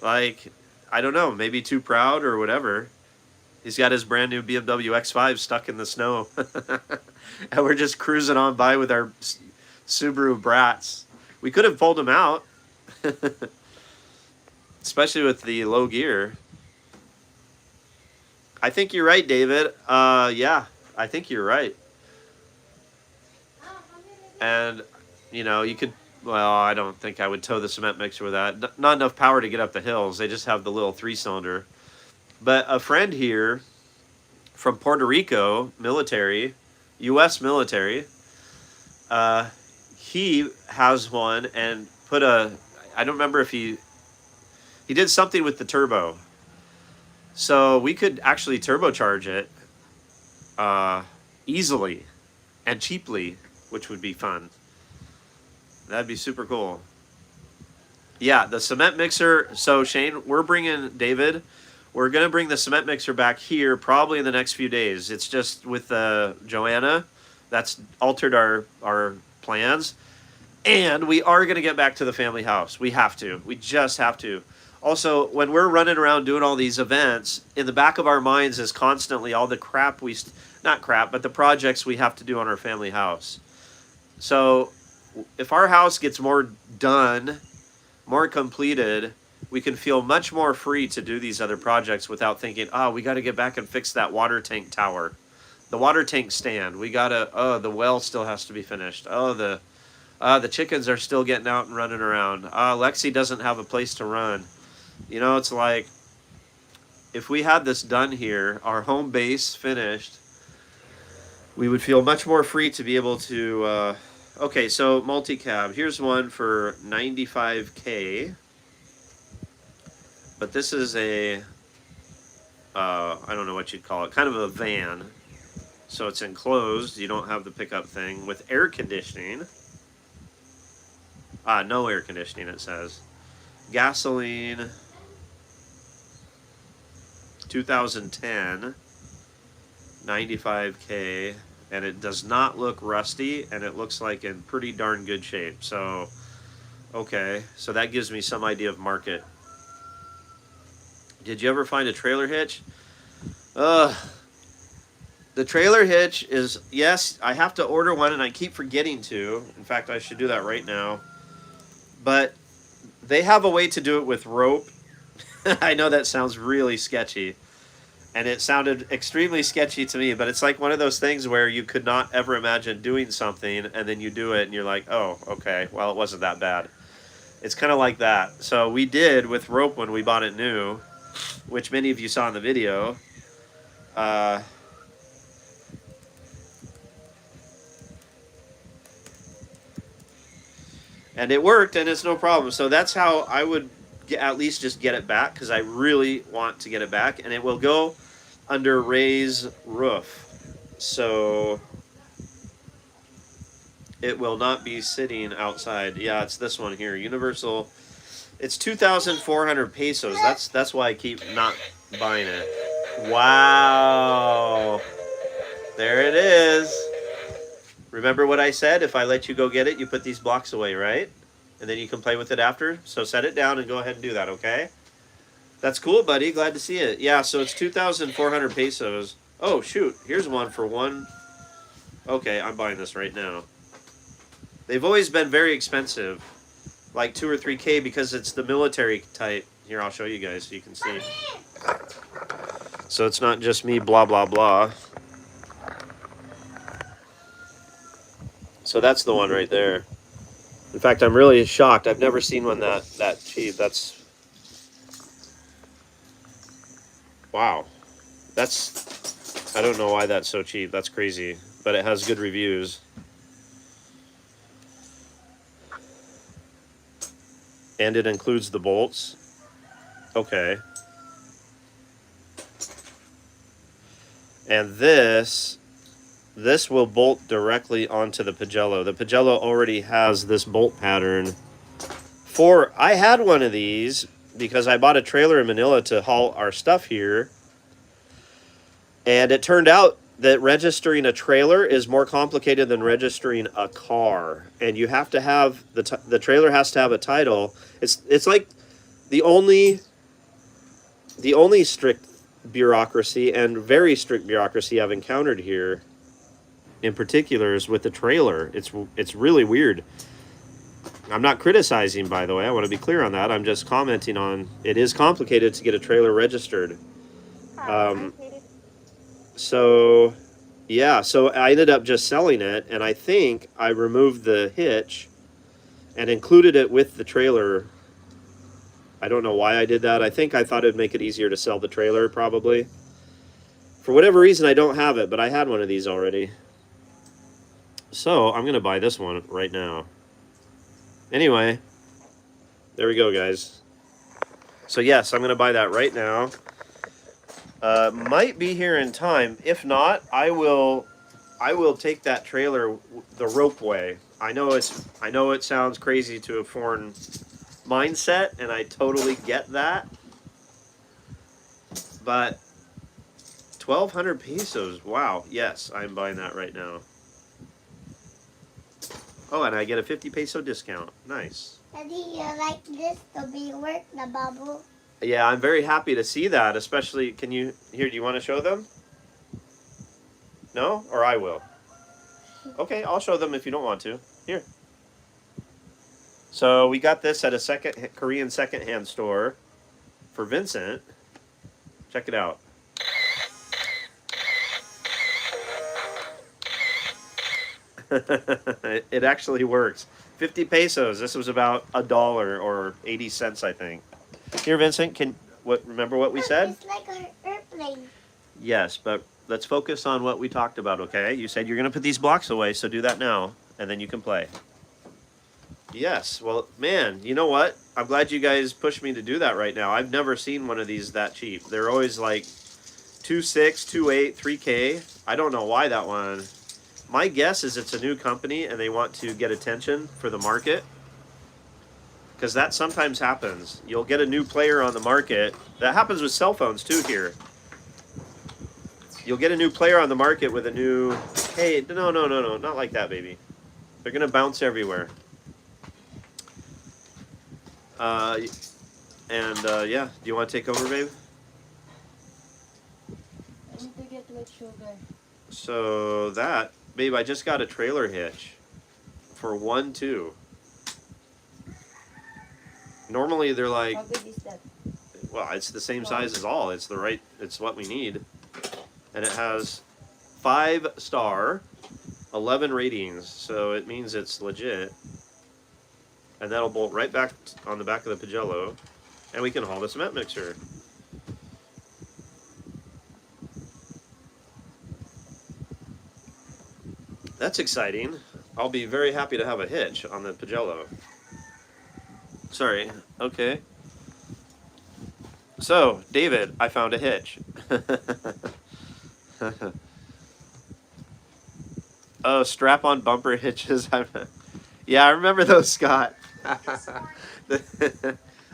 Like, I don't know, maybe too proud or whatever. He's got his brand new BMW X5 stuck in the snow. And we're just cruising on by with our Subaru Brats. We could have pulled him out. Especially with the low gear. I think you're right, David. Yeah, I think you're right. And, you know, you could, well, I don't think I would tow the cement mixer with that. Not enough power to get up the hills. They just have the little 3-cylinder. But a friend here from Puerto Rico, military, U.S. military, he has one and put I don't remember if he did something with the turbo. So we could actually turbocharge it easily and cheaply, which would be fun. That'd be super cool. Yeah, the cement mixer. So Shane, we're bringing David. We're going to bring the cement mixer back here probably in the next few days. It's just with Joanna. That's altered our plans. And we are going to get back to the family house. We have to. We just have to. Also, when we're running around doing all these events, in the back of our minds is constantly all the crap not crap, but the projects we have to do on our family house. So if our house gets more done, more completed, we can feel much more free to do these other projects without thinking, oh, we got to get back and fix that water tank tower, the water tank stand. We got to, oh, the well still has to be finished. Oh, the chickens are still getting out and running around. Lexi doesn't have a place to run. You know, it's like, if we had this done here, our home base finished, we would feel much more free to be able to, okay, so multi-cab. Here's one for $95K. But this is a, I don't know what you'd call it, kind of a van. So it's enclosed. You don't have the pickup thing with air conditioning. No air conditioning, it says. Gasoline, 2010, 95K. And it does not look rusty, and it looks like in pretty darn good shape. So, okay, so that gives me some idea of market. Did you ever find a trailer hitch? The trailer hitch is, yes, I have to order one, and I keep forgetting to. In fact, I should do that right now. But they have a way to do it with rope. I know that sounds really sketchy. And it sounded extremely sketchy to me, but it's like one of those things where you could not ever imagine doing something, and then you do it, and you're like, oh, okay, well, it wasn't that bad. It's kind of like that. So we did with rope when we bought it new, which many of you saw in the video. And it worked, and it's no problem. So that's how I would at least just get it back, because I really want to get it back, and it will go under Ray's roof, so it will not be sitting outside. Yeah, it's this one here, Universal. It's 2,400 pesos. That's why I keep not buying it. Wow, there it is. Remember what I said? If I let you go get it, you put these blocks away, right? And then you can play with it after. So set it down and go ahead and do that, okay? That's cool, buddy. Glad to see it. Yeah, so it's 2,400 pesos. Oh, shoot. Here's one for one. Okay, I'm buying this right now. They've always been very expensive. Like 2 or 3K because it's the military type. Here, I'll show you guys so you can see. So it's not just me blah, blah, blah. So that's the one right there. In fact, I'm really shocked. I've never seen one that cheap. That's... Wow. That's... I don't know why that's so cheap. That's crazy. But it has good reviews. And it includes the bolts. Okay. And this will bolt directly onto the Pagello. The Pagello already has this bolt pattern. I had one of these because I bought a trailer in Manila to haul our stuff here. And it turned out that registering a trailer is more complicated than registering a car. And you have to have, the trailer has to have a title. It's like the only strict bureaucracy and very strict bureaucracy I've encountered here in particular is with the trailer. It's really weird. I'm not criticizing, by the way. I want to be clear on that. I'm just commenting on it is complicated to get a trailer registered. So yeah, so I ended up just selling it, and I think I removed the hitch and included it with the trailer. I don't know why I did that. I think I thought it'd make it easier to sell the trailer, probably. For whatever reason, I don't have it, but I had one of these already. So I'm going to buy this one right now. Anyway, there we go, guys. So yes, I'm going to buy that right now. Might be here in time. If not, I will take that trailer the rope way. I know it sounds crazy to a foreign mindset, and I totally get that. But 1,200 pesos. Wow. Yes, I'm buying that right now. Oh, and I get a 50 peso discount. Nice. Daddy, you like this to be work the bubble? Yeah, I'm very happy to see that, especially, do you want to show them? No? Or I will? Okay, I'll show them if you don't want to. Here. So we got this at a Korean secondhand store for Vincent. Check it out. It actually works. 50 pesos. This was about $1 or 80 cents, I think. Here, Vincent, remember what we said? It's like an airplane. Yes, but let's focus on what we talked about, okay? You said you're going to put these blocks away, so do that now, and then you can play. Yes, well, man, you know what? I'm glad you guys pushed me to do that right now. I've never seen one of these that cheap. They're always like 2.6, 2.8, 3K. I don't know why that one. My guess is it's a new company and they want to get attention for the market. Because that sometimes happens. You'll get a new player on the market. That happens with cell phones too here. You'll get a new player on the market with a new... Hey, no, not like that, baby. They're going to bounce everywhere. Yeah, do you want to take over, babe? I need to get with sugar. So that, babe, I just got a trailer hitch for 1.2. Normally they're like, how big is that? well, it's the same size as all. It's what we need. And it has 5-star, 11 ratings, so it means it's legit. And that'll bolt right back on the back of the Pagello, and we can haul the cement mixer. That's exciting. I'll be very happy to have a hitch on the Pagello. Sorry. Okay. So, David, I found a hitch. Oh, strap-on bumper hitches. Yeah, I remember those, Scott.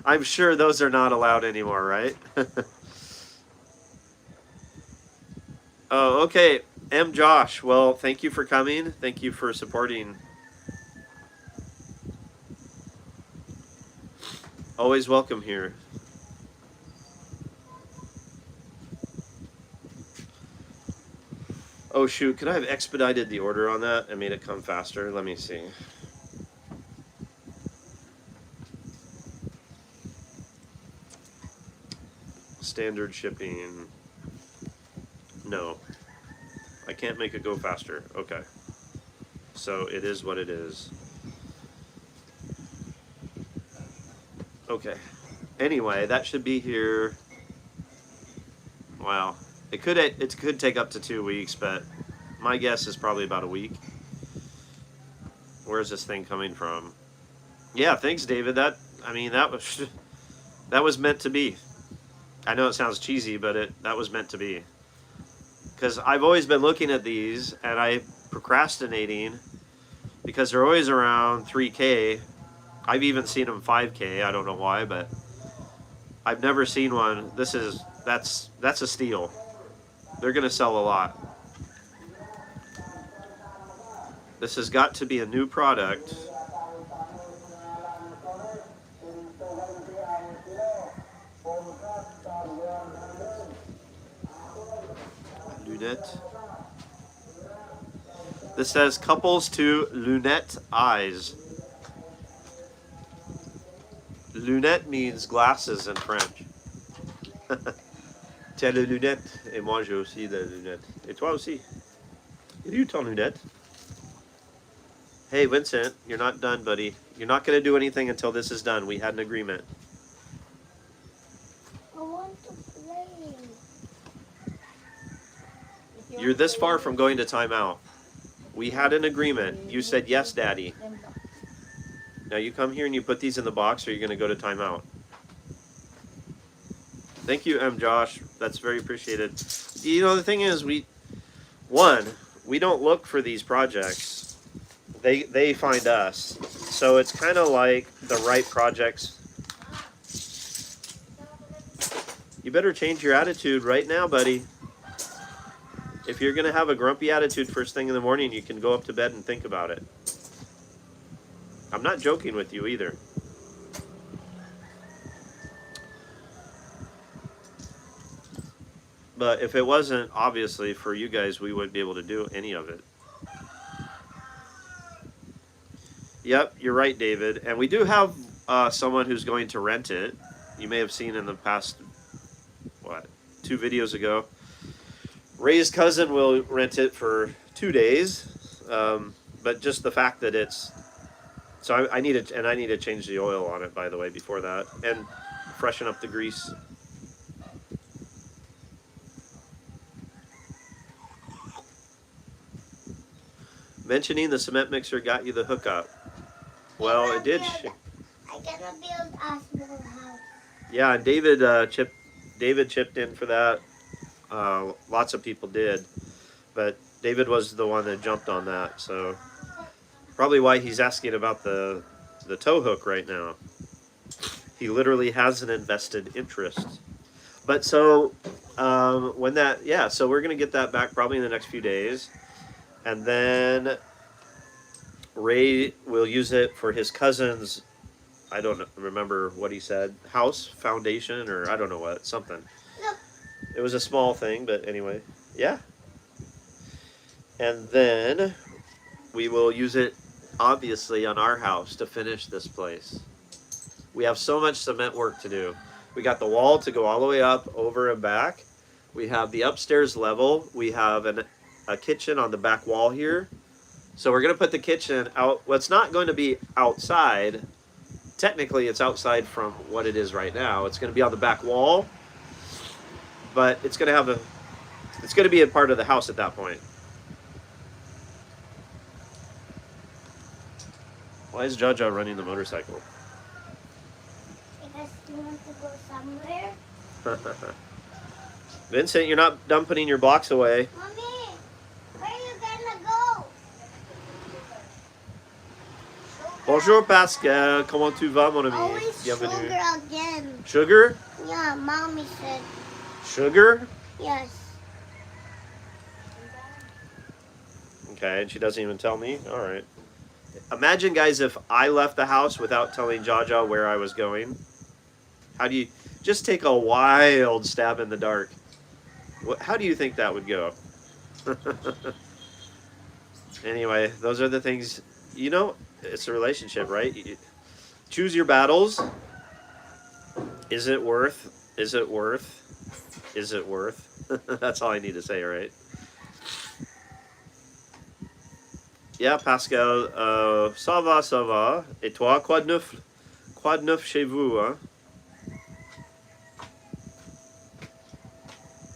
I'm sure those are not allowed anymore, right? Oh, okay. M. Josh, well, thank you for coming. Thank you for supporting. Always welcome here. Oh, shoot. Could I have expedited the order on that and made it come faster? Let me see. Standard shipping. No. I can't make it go faster. Okay. So it is what it is. Okay. Anyway, that should be here. Wow. It could take up to 2 weeks, but my guess is probably about a week. Where's this thing coming from? Yeah, thanks, David. That was meant to be. I know it sounds cheesy, but that was meant to be. Because I've always been looking at these and I'm procrastinating because they're always around 3K. I've even seen them 5K. I don't know why, but I've never seen one. That's a steal. They're gonna sell a lot. This has got to be a new product. Lunette. This says couples to lunette eyes. Lunette means glasses in French. Tu as les lunettes, et moi j'ai aussi des lunettes. Et toi aussi. Il y a eu ton lunette. Hey Vincent, you're not done, buddy. You're not going to do anything until this is done. We had an agreement. I want to play. You're this far from going to timeout. We had an agreement. You said yes, Daddy. Now you come here and you put these in the box or you're going to go to timeout. Thank you, M. Josh. That's very appreciated. You know, the thing is, we don't look for these projects. They find us. So it's kind of like the right projects. You better change your attitude right now, buddy. If you're going to have a grumpy attitude first thing in the morning, you can go up to bed and think about it. I'm not joking with you either. But if it wasn't, obviously, for you guys, we wouldn't be able to do any of it. Yep, you're right, David. And we do have someone who's going to rent it. You may have seen in the past, 2 videos ago. Ray's cousin will rent it for 2 days. But just the fact that it's... So I need to change the oil on it, by the way, before that. And freshen up the grease. Mentioning the cement mixer got you the hookup. Well, it did. I'm gonna build a small house. Yeah, and David chipped in for that. Lots of people did, but David was the one that jumped on that. So probably why he's asking about the tow hook right now. He literally has an invested interest. But so so we're gonna get that back probably in the next few days. And then Ray will use it for his cousin's, I don't remember what he said, house foundation, or I don't know what, something. Look. It was a small thing, but anyway, yeah. And then we will use it, obviously, on our house to finish this place. We have so much cement work to do. We got the wall to go all the way up, over and back. We have the upstairs level. We have a kitchen on the back wall here. So we're going to put the kitchen out. Well, it's not going to be outside. Technically, it's outside from what it is right now. It's going to be on the back wall. But it's going to be a part of the house at that point. Why is Jhaja running the motorcycle? Because you want to go somewhere. Vincent, you're not done putting your blocks away. Mommy, where are you gonna go? Bonjour Pascal, comment tu vas mon ami? Always Bienvenue. sugar again. Sugar? Yeah, mommy said. Sugar? Yes. Okay, and she doesn't even tell me? Alright. Imagine, guys, if I left the house without telling Jhaja where I was going. How do you... Just take a wild stab in the dark. How do you think that would go? Anyway, those are the things... You know, it's a relationship, right? Choose your battles. Is it worth? Is it worth? Is it worth? That's all I need to say, right? Yeah, Pascal. Ça va, ça va. Et toi, quoi de neuf? Quoi de neuf chez vous, hein?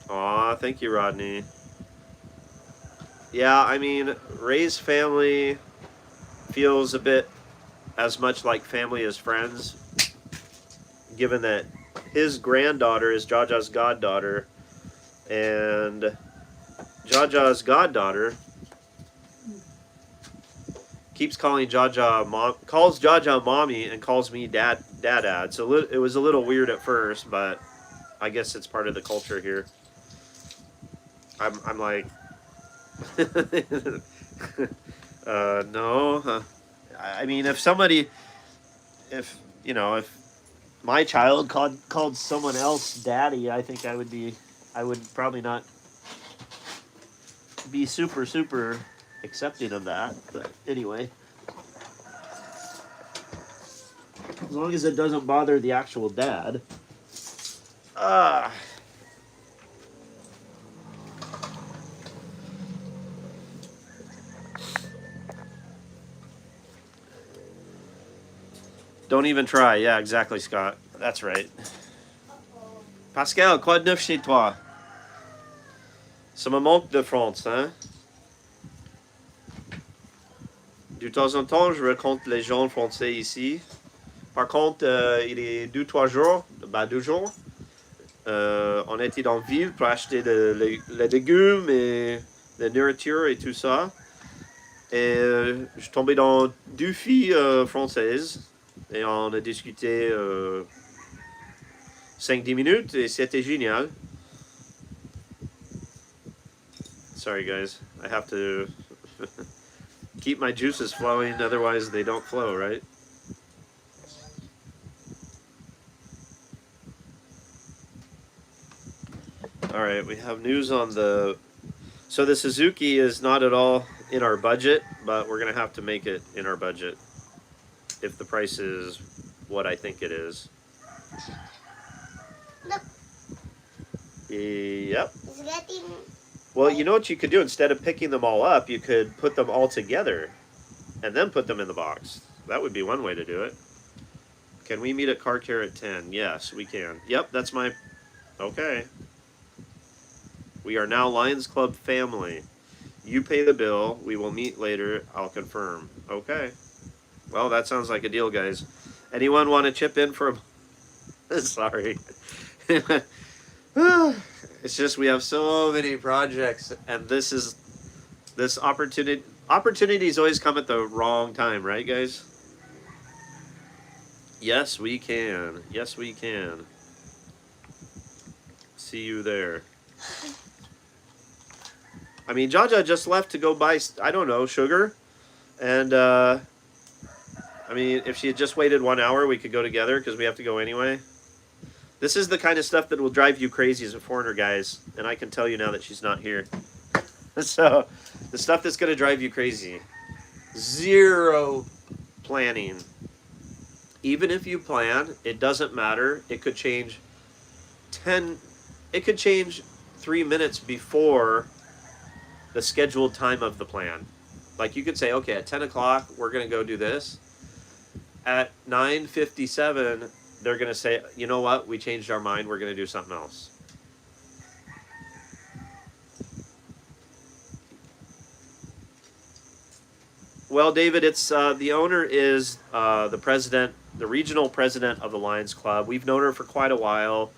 Aw, thank you, Rodney. Yeah, I mean, Ray's family feels a bit as much like family as friends, given that his granddaughter is Jhaja's goddaughter, and Jhaja's goddaughter keeps calling Jhaja mom, calls Jhaja mommy, and calls me dad. So it was a little weird at first, but I guess it's part of the culture here. I'm like, no. I mean, if my child called someone else daddy, I think I would probably not be super accepting of that. But anyway, as long as it doesn't bother the actual dad. Don't even try. Yeah, exactly, Scott. That's right. Pascal, quoi de neuf chez toi? Ça me manque de France, hein? De temps en temps, je rencontre les gens français ici. Par contre, il y a 2-3 jours, 2 jours, on était dans la ville pour acheter les légumes et la nourriture et tout ça. Et je suis tombé dans 2 filles françaises. Et on a discuté 5-10 minutes et c'était génial. Sorry guys, I have to keep my juices flowing, otherwise they don't flow, right? All right, we have news on the. So the Suzuki is not at all in our budget, but we're gonna have to make it in our budget if the price is what I think it is. Look, Yep. it's getting. Well, you know what you could do? Instead of picking them all up, you could put them all together and then put them in the box. That would be one way to do it. Can we meet at Car Care at 10? Yes, we can. Yep, that's my... Okay. We are now Lions Club family. You pay the bill. We will meet later. I'll confirm. Okay. Well, that sounds like a deal, guys. Anyone want to chip in for a... Sorry. It's just we have so many projects, and this opportunities always come at the wrong time, right, guys? Yes, we can. Yes, we can. See you there. I mean, Jhaja just left to go buy, I don't know, sugar. And, I mean, if she had just waited 1 hour, we could go together because we have to go anyway. This is the kind of stuff that will drive you crazy as a foreigner, guys. And I can tell you now that she's not here. So, the stuff that's going to drive you crazy. Zero planning. Even if you plan, it doesn't matter. It could change 3 minutes before the scheduled time of the plan. Like you could say, okay, at 10 o'clock, we're going to go do this. At 9:57, they're going to say, you know what, we changed our mind, we're going to do something else. Well, David, it's the owner is the president, the regional president of the Lions Club. We've known her for quite a while.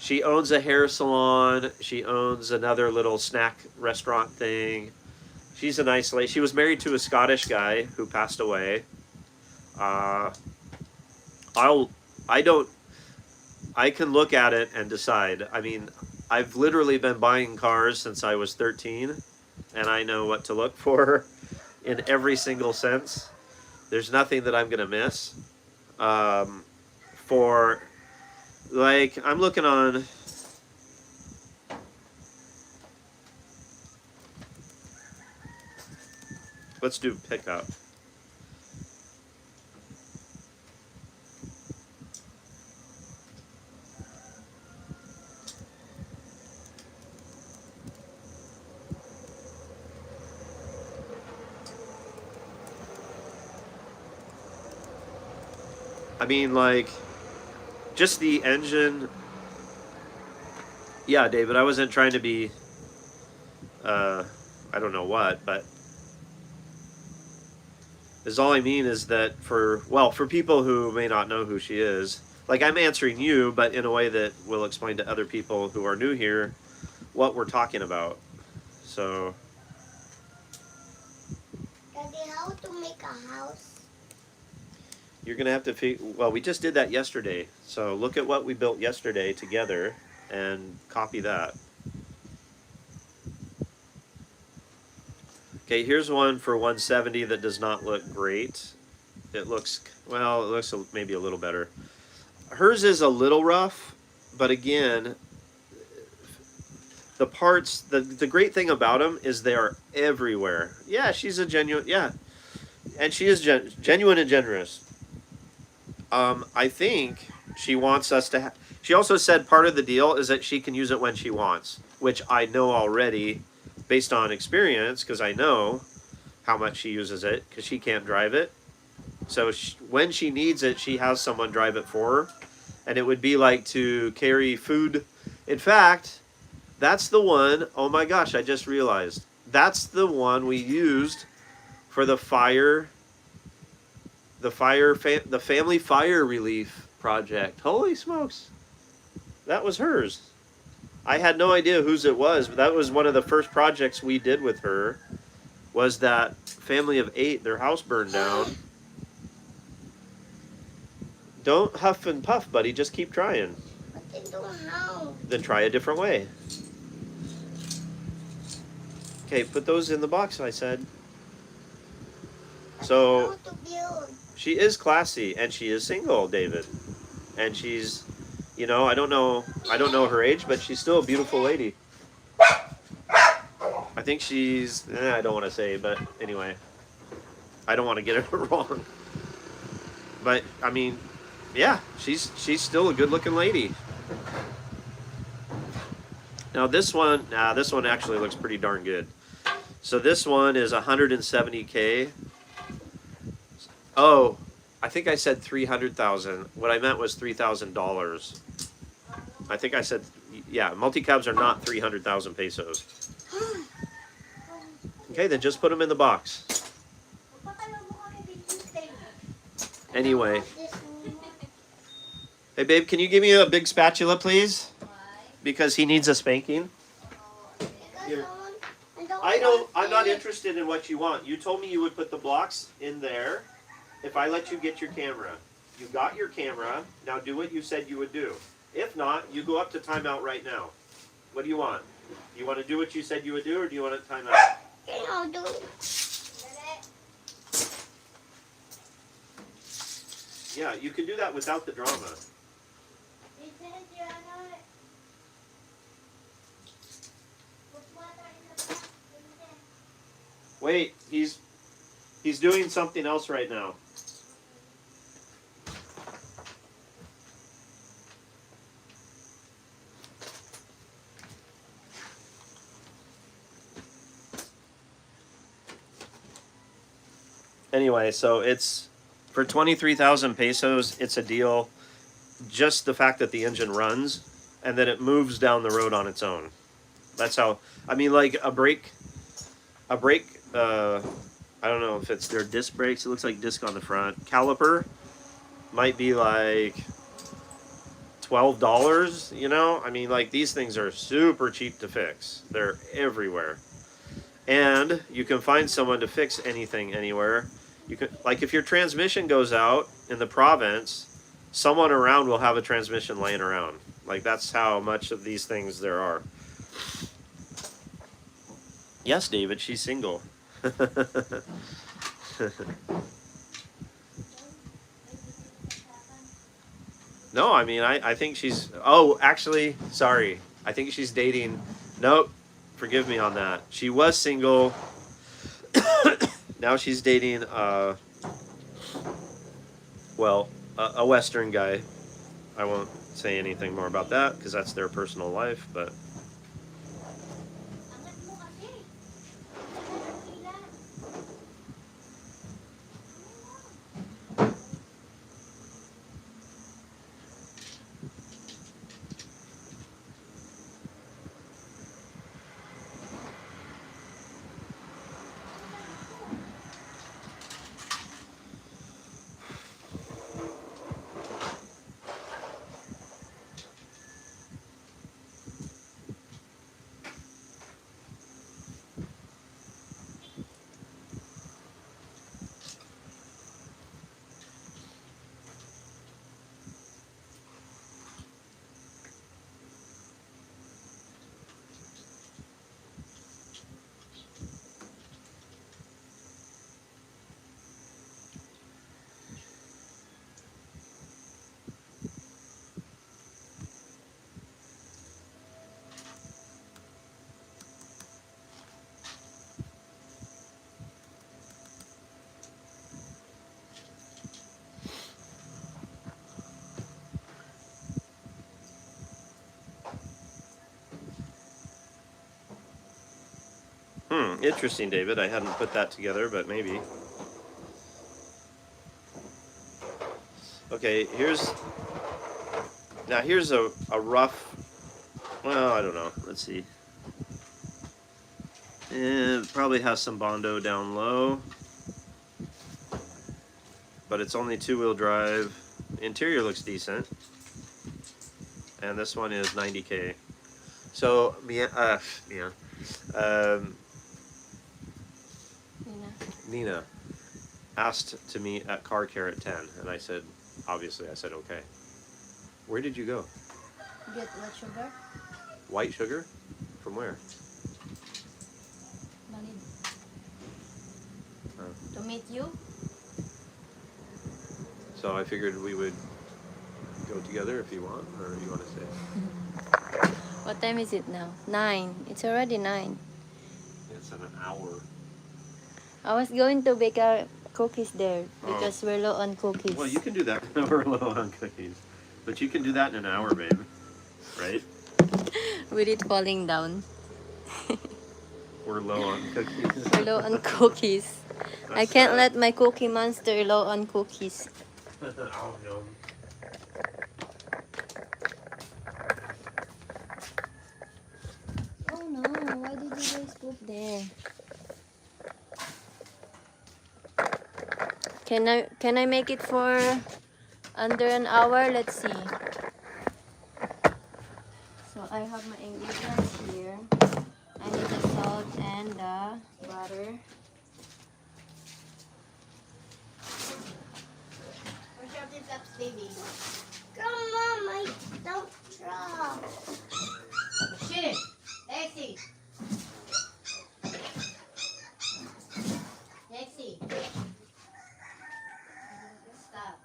She owns a hair salon. She owns another little snack restaurant thing. She's a nice lady. She was married to a Scottish guy who passed away. I can look at it and decide. I mean, I've literally been buying cars since I was 13, and I know what to look for in every single sense. There's nothing that I'm going to miss. For, like, I'm looking on... Let's do pickup. I mean, like, just the engine. Yeah, David, I wasn't trying to be, I don't know what, but is all I mean is that for people who may not know who she is, like I'm answering you, but in a way that will explain to other people who are new here what we're talking about. So. Daddy, how to make a house? You're going to have to figure, well, we just did that yesterday. So look at what we built yesterday together and copy that. Okay, here's one for 170 that does not look great. It looks, well, it looks maybe a little better. Hers is a little rough, but again, the parts, the great thing about them is they are everywhere. Yeah, she's a genuine, yeah. And she is genuine and generous. I think she wants us to she also said part of the deal is that she can use it when she wants, which I know already based on experience because I know how much she uses it because she can't drive it. So when she needs it, she has someone drive it for her. And it would be like to carry food. In fact, that's the one, oh my gosh, I just realized. That's the one we used for the family fire relief project. Holy smokes. That was hers. I had no idea whose it was, but that was one of the first projects we did with her, was that family of 8, their house burned down. Don't huff and puff, buddy. Just keep trying. But they don't know. Then try a different way. Okay, put those in the box, I said. So... How to build. She is classy, and she is single, David. And she's, You know, I don't know her age, but she's still a beautiful lady. I think she's, I don't want to say, but anyway, I don't want to get it wrong. But I mean, yeah, she's still a good-looking lady. Now this one actually looks pretty darn good. So this one is 170K. Oh, I think I said 300,000. What I meant was $3,000. I think I said, yeah, multi-cabs are not 300,000 pesos. Okay, then just put them in the box. Anyway. Hey, babe, can you give me a big spatula, please? Because he needs a spanking. Here. I'm not interested in what you want. You told me you would put the blocks in there if I let you get your camera. You got your camera. Now do what you said you would do. If not, you go up to timeout right now. What do you want? You want to do what you said you would do, or do you want to timeout? I'll do it. Yeah, you can do that without the drama. Wait, he's doing something else right now. Anyway, so it's for 23,000 pesos, it's a deal. Just the fact that the engine runs and that it moves down the road on its own. That's how, I mean, like a brake, I don't know if it's their disc brakes. It looks like disc on the front. Caliper might be like $12, you know? I mean, like, these things are super cheap to fix. They're everywhere. And you can find someone to fix anything anywhere. You can, like, if your transmission goes out in the province, someone around will have a transmission laying around. Like, that's how much of these things there are. Yes, David, she's single. No, I mean, I think she's... Oh, actually, sorry. I think she's dating... Nope. Forgive me on that. She was single. Now she's dating, a Western guy. I won't say anything more about that because that's their personal life, but... Interesting, David. I hadn't put that together, but maybe. Okay, here's a rough, well, I don't know. Let's see. It probably has some Bondo down low, but it's only two-wheel drive. Interior looks decent. And this one is 90K. So, Nina asked to meet at Car Care at 10, and I said, obviously, I said, okay. Where did you go? Get what sugar? White sugar? From where? To meet you? So I figured we would go together if you want, or you want to stay? What time is it now? 9. It's already 9. It's an hour. I was going to bake cookies there because we're low on cookies. Well, you can do that. We're low on cookies, but you can do that in an hour, babe. Right? With it falling down. We're low on cookies. We're low on cookies. I can't let my cookie monster low on cookies. Oh no. Oh no, why did you guys put there? Can I make it for under an hour? Let's see. So I have my ingredients here. I need the salt and the butter. Where's your cups, baby? Come on, I don't drop. Shit! Lexi! Lexi! Stop.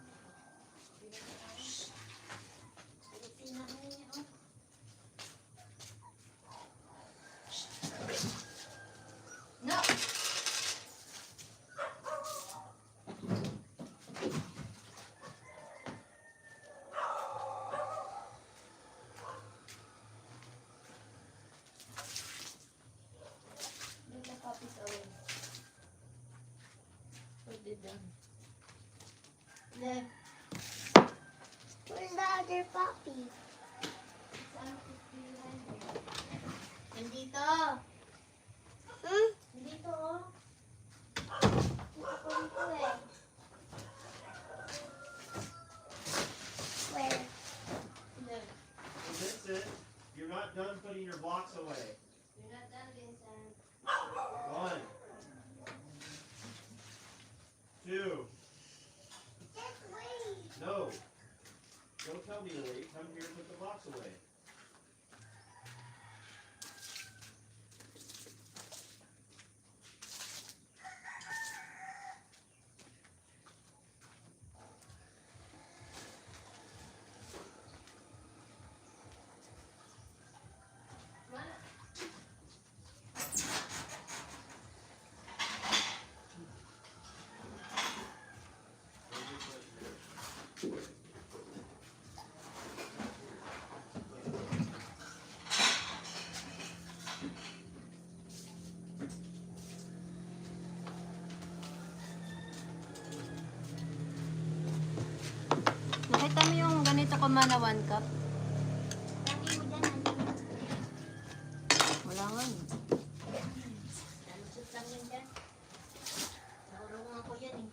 No! Put the puppies away. Put it down. There. Where's the other puppy? Nandito. Hmm? Nandito, oh. Dito eh. Where? There. Vincent, you're not done putting your blocks away. You're not done, Vincent. 1, 2. Just wait. No. Don't tell me to wait. Come here and put the blocks away. Nakita mo yung ganito ko mana 1 cup? Lagi mo dyan, nandun. Wala nga. Nalusot lang yun dyan. Naurungan ko yan eh.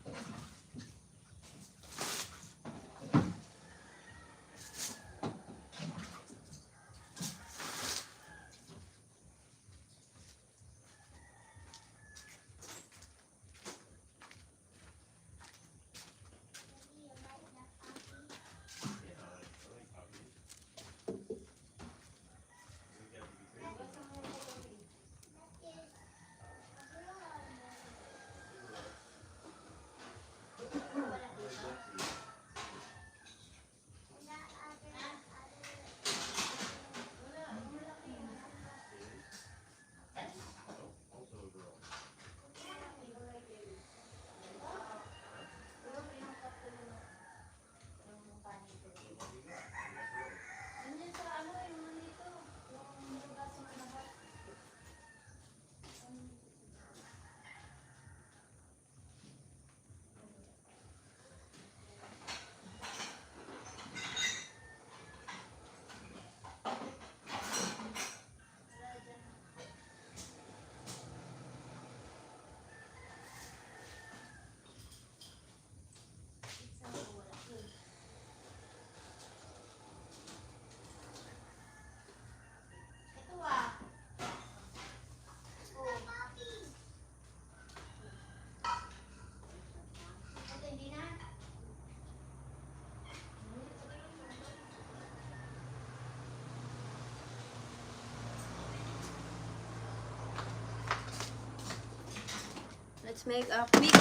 Let's make a quick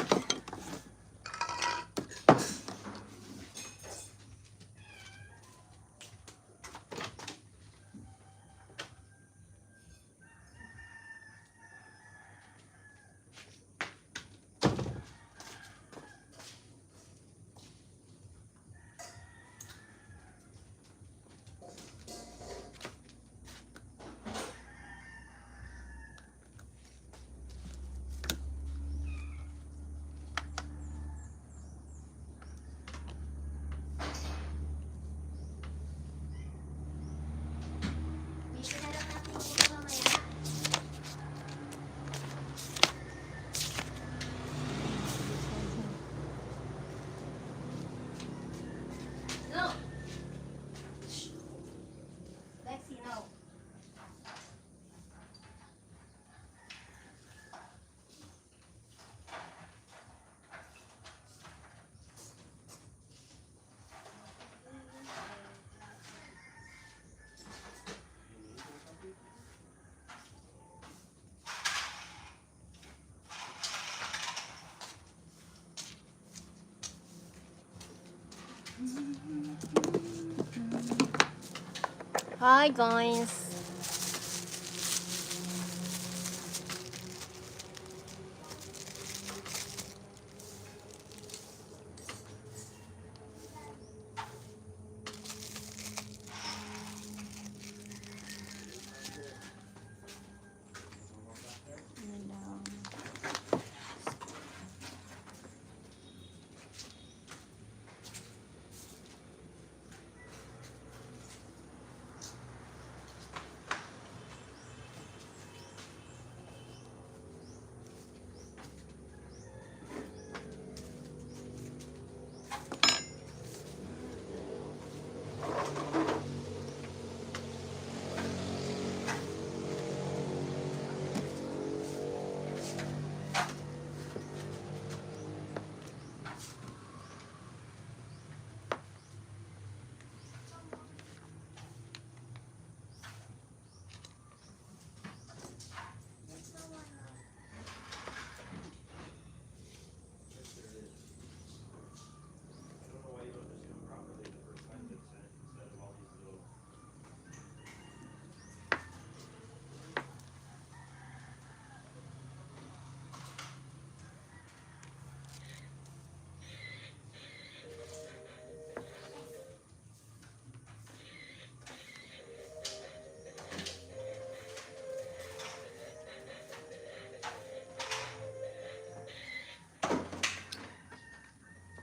Hi guys.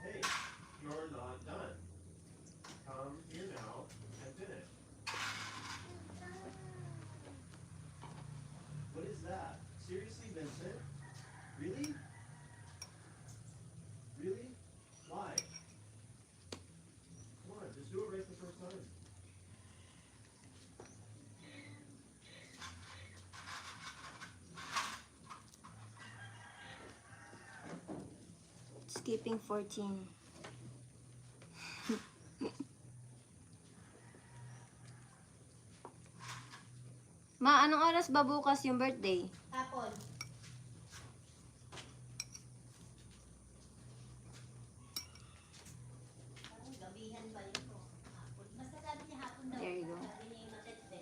Hey, you're not done. Come here now and finish. What is that? Seriously, Vincent? Really? Really? Why? Come on, just do it right the first time. Skipping 14. Ma, anong oras ba bukas yung birthday? Hapon. Gabihan pa rin po. Hapon. Basta sabi niya hapon daw. There you go. Sabi niya yung matete.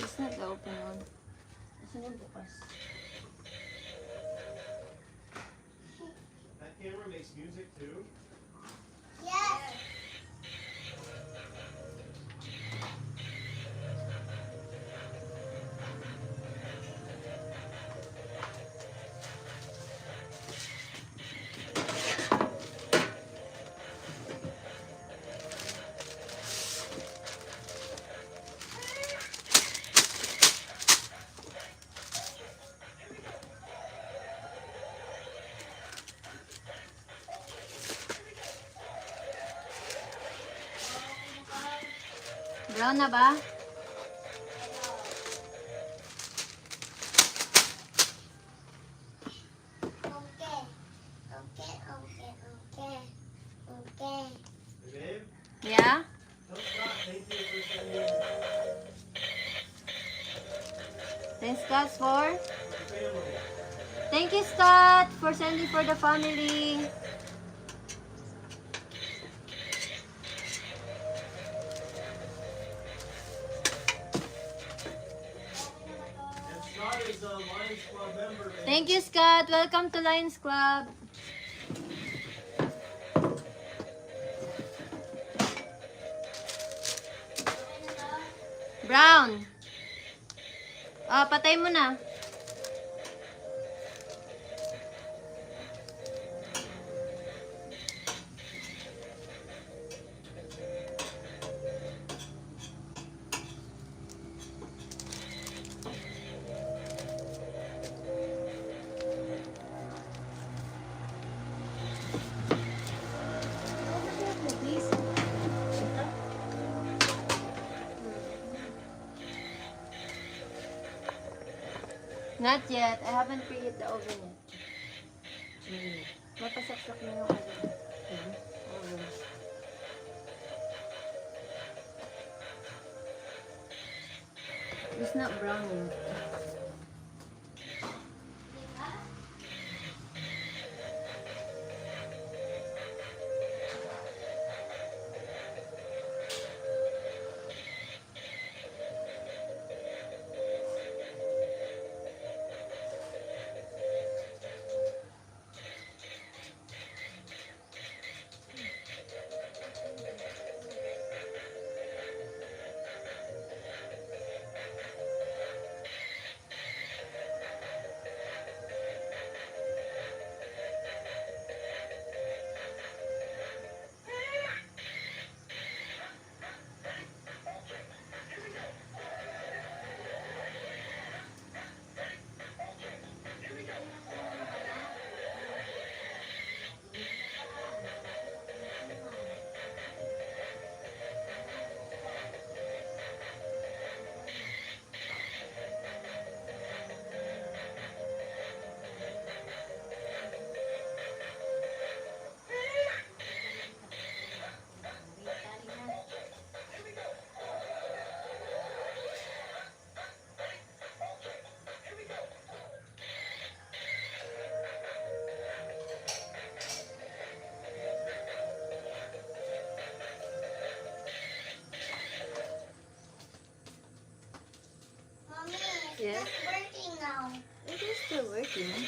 It's not the open one. Saan yung bukas? That camera makes music too? Yes! Brown na ba? Okay. Yeah? Thanks, Scott, for... Thank you, Scott, for sending for the family. Thank you, Scott. Welcome to Lions Club. Brown. Oh, patay mo na. Not yet. I haven't preheat the oven yet. Mapasaksak na yung oven. It's not brown yet. Yes. It's working now. It is still working.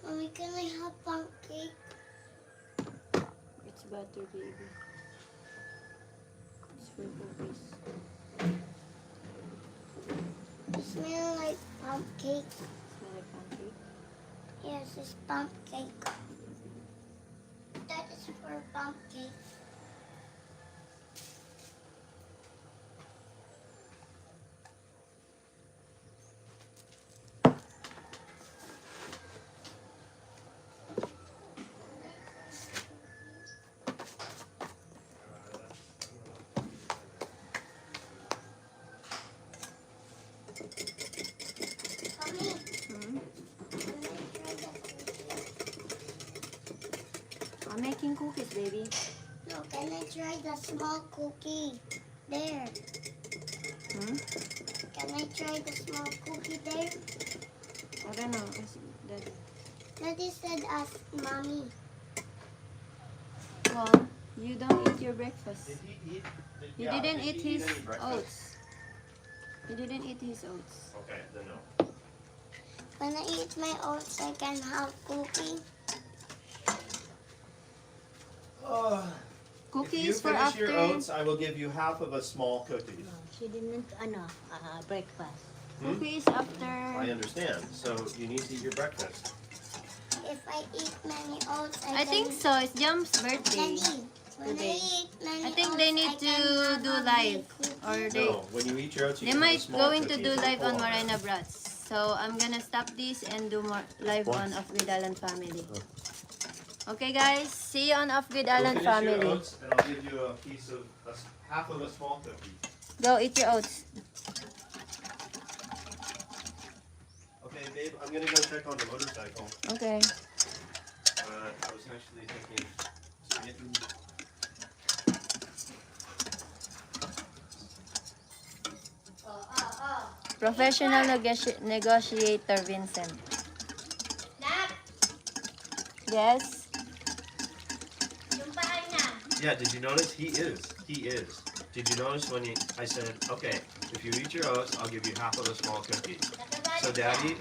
Mommy, can I have pancake? It's butter, baby. It's for puppies. It smells like pancake. Smell like pancake? Yes, it's pancake. That is for pancake. Mommy, I'm making cookies, baby. no, can I try the small cookie? There. Can I try the small cookie there? I don't know. Ask Daddy. Daddy said ask Mommy. Well, you don't eat your breakfast. Did he eat? You Yeah, didn't did eat he his any breakfast? oats. You didn't eat his oats. Okay, then no. When I eat my oats, I can have cookie. If you Cookies for finish after. your oats, I will give you half of a small cookie. She didn't, breakfast. Cookies after. I understand. So you need to eat your breakfast. If I eat many oats, I think so. It's Jum's birthday. Daddy, when today. I eat many I think oats, they need I to can have do a live. big cookie. Or they No, when you eat your oats, you they can have a might small going to cookie. do Don't live pull on that. Morena Brats. So I'm gonna stop this and do more live on Off Grid Island family. Okay guys, see you on Off Grid Island family. And I'll give you a piece of half of a small cookie. Go eat your oats. Okay, babe, I'm gonna go check on the motorcycle. Okay. I was actually thinking, getting... Professional negotiator Vincent. Nak, Yes. yung paa niya. Yeah, did you notice? He is. Did you notice when I said, okay, if you eat your oats, I'll give you half of a small cookie. So, Daddy,